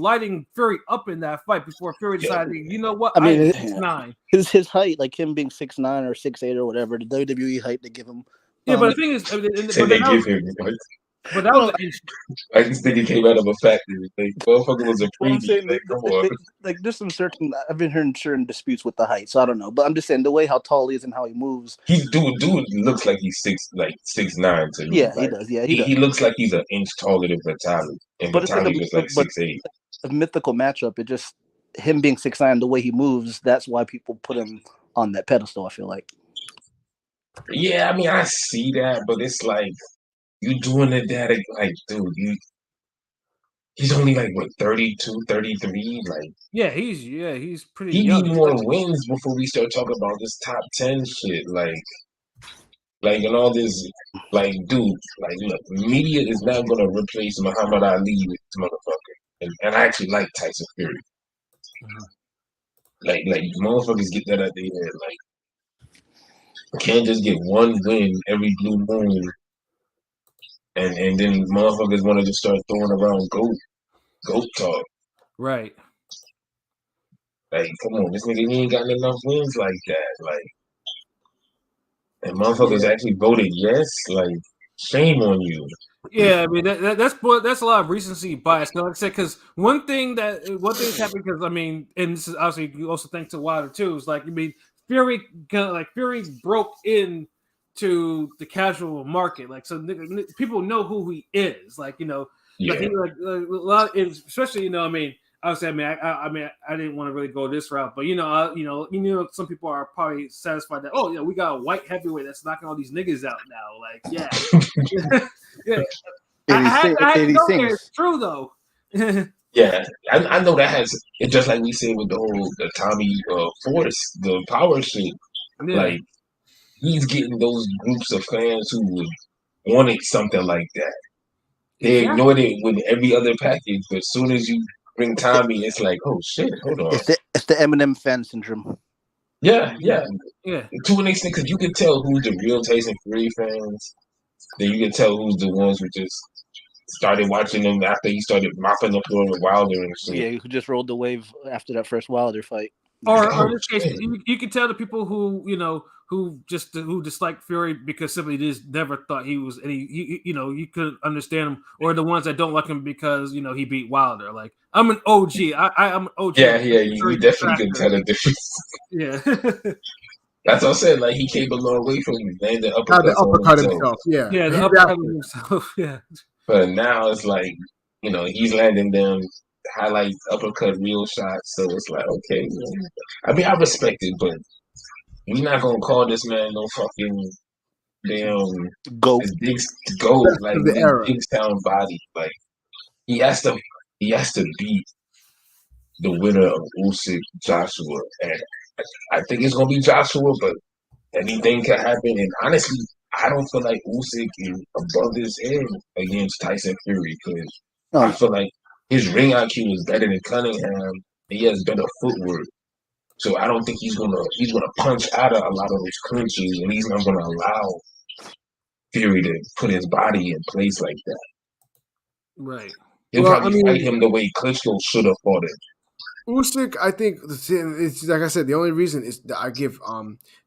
lighting Fury up in that fight before Fury decided, you know what? I mean, 6'9". His height, like him being 6'9" or 6'8" or whatever, the WWE height they give him. Yeah, but the thing is, but that was I just think it came out of a factory. Like, motherfucker was a preview. Like, come on. Like, there's some I've been hearing certain disputes with the height, so I don't know. But I'm just saying the way how tall he is and how he moves. Dude looks like he's 6'9" to me. Yeah, like, he does. Yeah, he does. He looks like he's an inch taller than Vitaly, and Vitaly was like 6'8". A mythical matchup. It just him being 6'9", the way he moves. That's why people put him on that pedestal. I feel like. Yeah, I mean, I see that, but it's like you doing it that like, dude, he's only like what 32, 33. Like, he's pretty he young. need more wins before we start talking about this top 10 shit. Like and all this, like, dude, like, look, media is not gonna replace Muhammad Ali with this motherfucker. And I actually like Tyson Fury. Like motherfuckers get that out their head. Like, can't just get one win every blue moon, and then motherfuckers want to just start throwing around goat talk. Right. Like, come on, this nigga, he ain't got enough wins like that. Like, and motherfuckers actually voted yes. Like, shame on you. Yeah, I mean that's a lot of recency bias. Like I said, because one thing that's happened, because I mean, and this is obviously you also thanks to Wilder too. Is like, I mean, Fury broke in to the casual market, like, so people know who he is. Like, like, a lot, especially I mean. Obviously, I mean, I didn't want to really go this route, but some people are probably satisfied that we got a white heavyweight that's knocking all these niggas out now. Like, yeah, yeah. I had to go there. It's true though. Yeah, I know that has. It's just like we said with the Tommy Force, the power shit. Yeah. Like, he's getting those groups of fans who wanted something like that. They ignored it with every other package, but as soon as you bring Tommy, it's like, oh shit, hold on. It's the Eminem fan syndrome. Yeah. Yeah. To an extent, because you can tell who's the real Tyson Fury fans. Then you can tell who's the ones who just started watching him after he started mopping the floor with Wilder and shit. Yeah, who just rode the wave after that first Wilder fight. Or Oh, in this case, shit. you can tell the people who who dislike Fury because simply just never thought he was any. You couldn't understand him, or the ones that don't like him because he beat Wilder. Like I'm an OG. I'm an OG. Yeah, you definitely can tell the difference. Yeah. That's what I said. Like he came a long way from landing Had the uppercuts on uppercut himself. himself. Yeah. Yeah, the He's uppercut after it. himself. Yeah. But now it's like, he's landing them highlight uppercut real shots. So it's like, okay, man. I mean, I respect it, but we're not gonna call this man no fucking damn Go. this big goat, Best like of with the his era. big sound body. Like he has to beat the winner of Usyk Joshua, and I think it's gonna be Joshua, but anything can happen. And honestly, I don't feel like Usyk is above his head against Tyson Fury because I feel like his ring IQ is better than Cunningham. He has better footwork, so I don't think he's gonna punch out of a lot of those clinches, and he's not gonna allow Fury to put his body in place like that. Right. He'll Well, I probably fight mean, him the way Klitschko should have fought him. Usyk, I think it's like I said. The only reason is that I give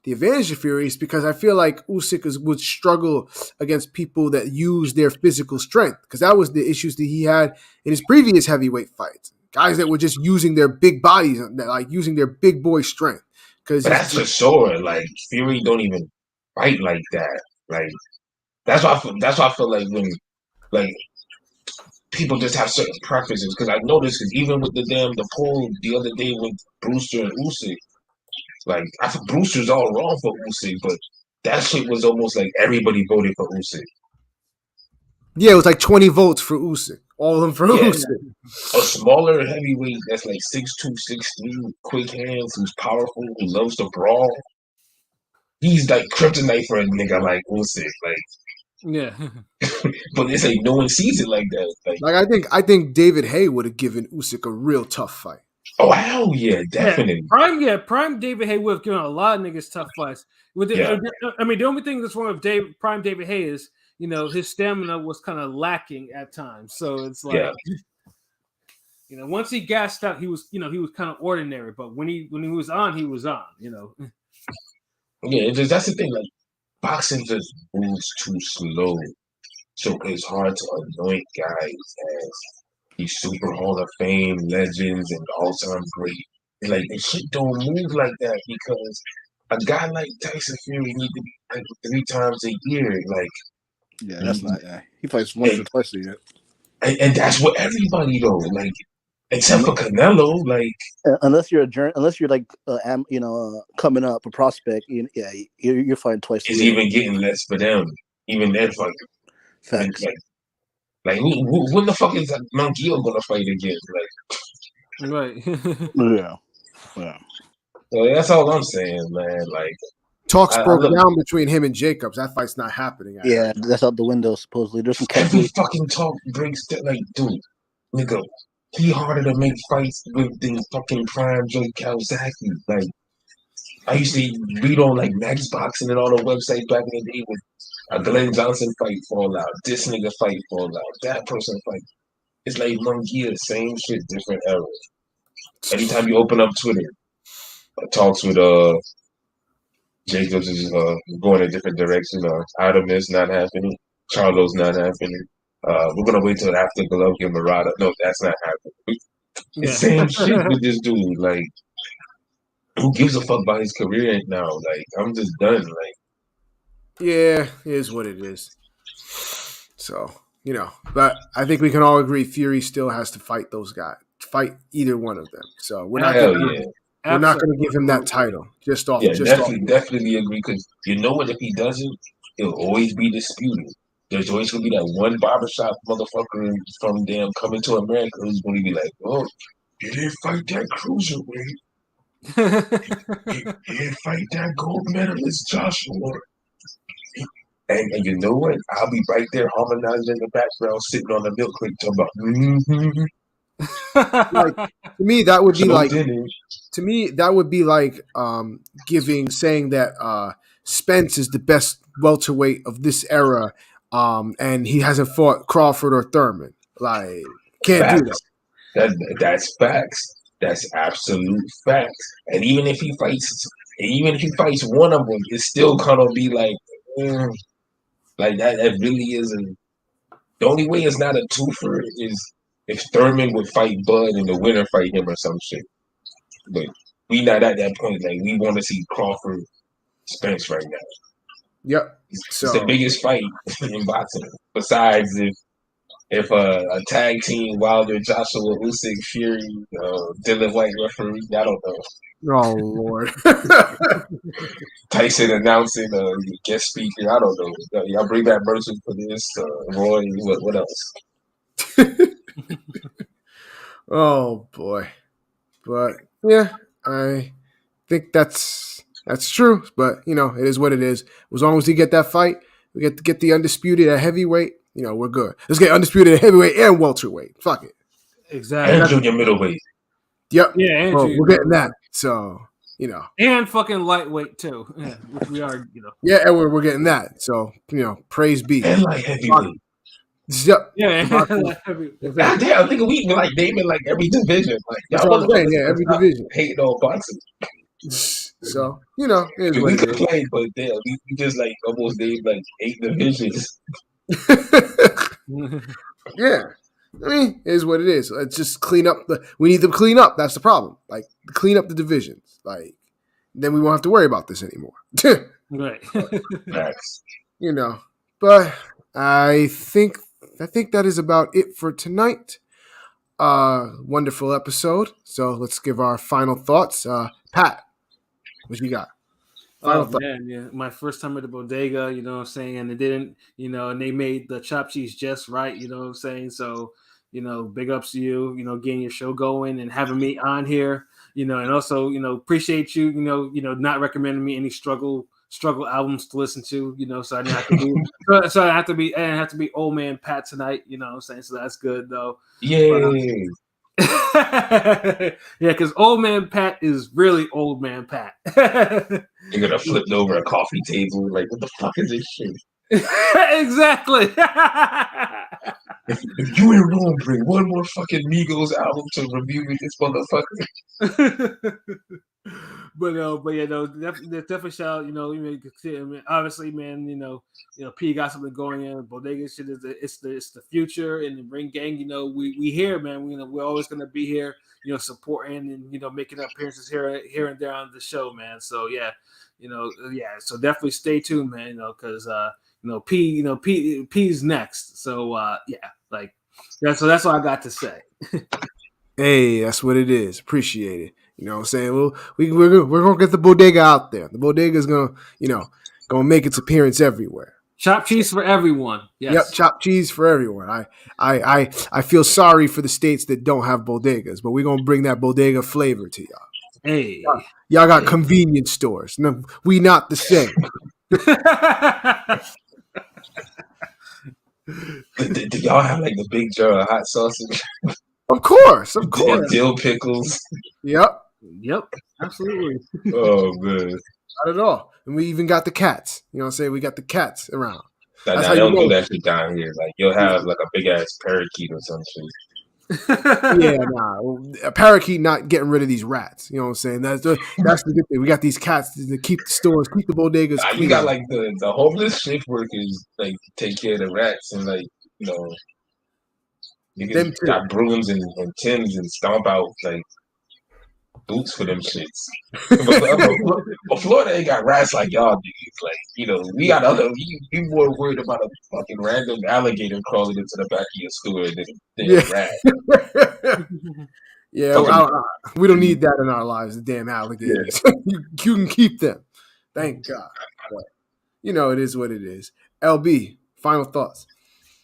the advantage to Fury is because I feel like Usyk would struggle against people that use their physical strength, because that was the issues that he had in his previous heavyweight fights. Guys that were just using their big bodies, like using their big boy strength. Because But that's for sure. Like Fury don't even fight like that. Like that's why I feel like when like people just have certain preferences. Because I noticed, because even with the poll the other day with Brewster and Usyk, like I thought Brewster's all wrong for Usyk, but that shit was almost like everybody voted for Usyk. yeah, it was like 20 votes for Usyk, all of them for Yeah, Usyk. a smaller heavyweight that's like 6'2", 6'3", with quick hands, who's powerful, who loves to brawl. He's like kryptonite for a nigga like Usyk. Like, Yeah. but it's like no one sees it like that. Like, Like I think David Hay would have given Usyk a real tough fight. oh hell yeah, definitely. Prime David Hay would have given a lot of niggas tough fights. Yeah. I mean, the only thing that's wrong with Prime David Hay is, his stamina was kind of lacking at times. So it's like, once he gassed out, he was kind of ordinary. But when he was on, he was on. Yeah, that's the thing. Like boxing just moves too slow, so it's hard to anoint guys as these super Hall of Fame legends and all-time great. And like the shit don't move like that because a guy like Tyson Fury need to be like 3 times a year. Like, yeah, that's not. Yeah, he fights once or twice a year. And that's what everybody though. Like, except for Canelo, like unless you're like coming up a prospect, you're fighting twice a it's year. even getting less for them. Even they're fucking. Facts. Like when the fuck is Manguillo gonna fight again? Like, right. Yeah. so that's all I'm saying, man. Like, Talks broke down between him and Jacobs. That fight's not happening. That's out the window. Supposedly, there's some every fucking talk breaks that. Like, dude, nigga, he harder to make fights with than fucking prime Joe Kawasaki. Like, I used to read on like Max Boxing and all the websites back in the day with a Glenn Johnson fight fall out, this nigga fight fall out, that person fight. It's like Mungia, same shit, different era. Anytime you open up Twitter, talks with Jacobs is going a different direction. Artemis not happening. Charlo's not happening. We're gonna wait till after Golovkin Murata. No, that's not happening. It's same shit with this dude. Like, who gives a fuck about his career now? Like, I'm just done. Like, yeah, it is what it is. So, but I think we can all agree Fury still has to fight those guys, fight either one of them. So we're not going to give him that title just off. Definitely agree, because you know what? If he doesn't, it'll always be disputed. There's always gonna be that one barbershop motherfucker from damn Coming to America who's gonna be like, "Oh, he didn't fight that cruiserweight. He didn't fight that gold medalist Joshua." And you know what? I'll be right there harmonizing in the background, sitting on the milk crate, talking about. Like to me, that would be No like dinner. saying that Spence is the best welterweight of this era, and he hasn't fought Crawford or Thurman. Like, can't do that. Facts. That's facts. That's absolute facts. And even if he fights one of them, it's still gonna be like, like that. That really isn't. The only way it's not a twofer is if Thurman would fight Bud and the winner fight him or some shit. But we not at that point. Like we want to see Crawford Spence right now. Yep. It's the So biggest fight in boxing. Besides if a tag team Wilder, Joshua, Usyk, Fury, Dylan White referee, I don't know. oh Lord. Tyson announcing guest speaker, I don't know. Y'all bring back Merchant for this. Roy, what else? Oh boy. But yeah, I think that's true. But it is what it is. As long as we get that fight, we get the undisputed at heavyweight. We're good. Let's get undisputed at heavyweight and welterweight. Fuck it. Exactly. And junior middleweight. Yep. Yeah, and well, we're getting that. So and fucking lightweight too. Yeah, which we are. Yeah, and we're getting that. So praise be. And light heavyweight. Yep. Yeah. God damn, I think we like naming like every division. Like That's what I'm saying. Yeah, every division. Hating on boxing. So we could play, but damn, we just like almost named like 8 divisions. Yeah. I mean, it is what it is. Let's just clean up we need to clean up. That's the problem. Like, clean up the divisions. Like, then we won't have to worry about this anymore. Right. But I think that is about it for tonight. Wonderful episode. So let's give our final thoughts. Pat, what you got? Man, yeah. My first time at the bodega, you know what I'm saying? And they didn't, and they made the chopped cheese just right, you know what I'm saying? So, big ups to you, getting your show going and having me on here, and also, appreciate you, not recommending me any struggle albums to listen to, so I didn't have to be so I didn't have to be old man Pat tonight, you know what I'm saying? So that's good though. Yay. Yeah, because old man Pat is really old man Pat. You're gonna flip over a coffee table, like what the fuck is this shit? Exactly. If you ain't wrong, bring one more fucking Migos album to review with this motherfucker. But yeah, definitely shout out. Obviously, man, P got something going in. Bodega shit it's the future, and the Ring Gang. We here, man. We're always gonna be here, supporting and making appearances here and there on the show, man. So yeah, So definitely stay tuned, man. Because P's next. So so that's all I got to say. Hey, that's what it is. Appreciate it. You know what I'm saying? Well, we're gonna get the bodega out there. The bodega is gonna make its appearance everywhere. Chopped cheese for everyone. Yes. Yep, chopped cheese for everyone. I feel sorry for the states that don't have bodegas, but we're gonna bring that bodega flavor to y'all. Hey, y'all got convenience stores. No, we not the same. Do y'all have like the big jar of hot sausage? Of course. Dill pickles. Yep, absolutely. Oh man, not at all. And we even got the cats. You know what I'm saying? We got the cats around. That's how you don't do that shit down here. Like you'll have like a big ass parakeet or something. Yeah, a parakeet not getting rid of these rats. You know what I'm saying? That's the good thing. We got these cats to keep the stores, keep the bodegas clean. You got like the homeless shift workers like take care of the rats and like niggas got brooms and tins and stomp out like boots for them shits. But Florida ain't got rats like y'all niggas. Like, we got other. We more worried about a fucking random alligator crawling into the back of your store than a rat. Yeah, we don't need that in our lives. The damn alligators. Yeah. you can keep them. Thank God. But, it is what it is. LB, final thoughts.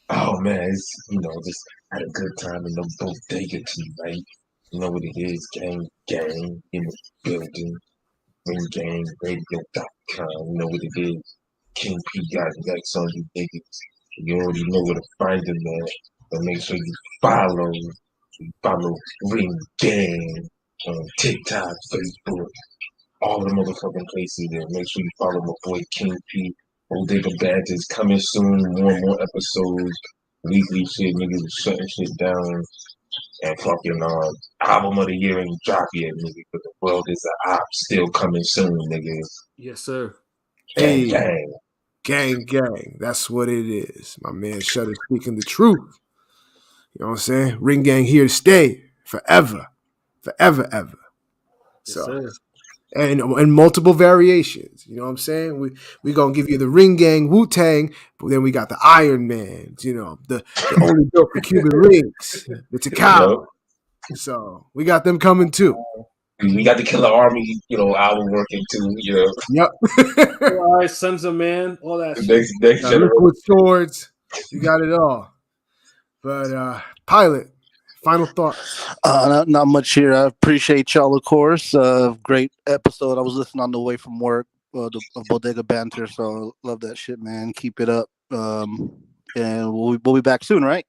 Oh man, it's just had a good time in the bodega tonight. You know what it is, gang in the building. Ring Gang Radio.com. You know what it is. King P got next on you niggas. You already know where to find him, man. But make sure you follow Follow Ring Gang on TikTok, Facebook, all the motherfucking places. And make sure you follow my boy King P. Bodega Banter is coming soon. More and more episodes. Weekly shit, niggas is shutting shit down. And fucking album of the year ain't dropped yet, nigga. But the world is a op still coming soon, nigga. Yes, sir. Gang, Hey, gang. gang. That's what it is. My man Shutter speaking the truth. You know what I'm saying? Ring gang here to stay forever. Forever, ever. Yes, So sir. and multiple variations. You know what I'm saying? We gonna give you the Ring Gang Wu Tang, but then we got the Iron Man. You know the only built for Cuban links, the Yo, Takao. So we got them coming too. we got the Killer Army, album working too, Yep. All right, Sons of Man, all that The shit. next Got generation. Liquid Swords. You got it all. But Pilot, final thoughts. Not much here. I appreciate y'all, of course. Great episode. I was listening on the way from work of Bodega Banter, so love that shit, man. Keep it up. And we'll be back soon, right?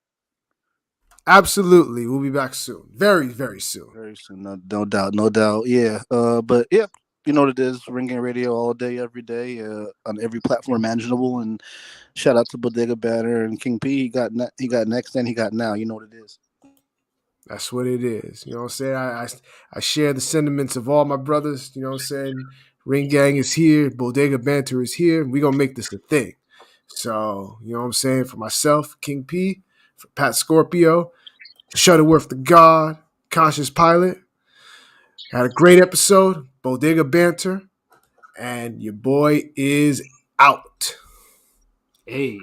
Absolutely. We'll be back soon. Very, very soon. Very soon, no doubt, no doubt. Yeah. But yeah, you know what it is. Ringing radio all day, every day, on every platform imaginable. And shout out to Bodega Banter and King P. He got next and he got now. You know what it is. That's what it is. You know what I'm saying? I share the sentiments of all my brothers. You know what I'm saying? Ring Gang is here. Bodega Banter is here. We're going to make this a thing. So, you know what I'm saying? For myself, King P, for Pat Scorpio, Shutterworth the God, Conscious Pilot. Had a great episode. Bodega Banter. And your boy is out. Hey.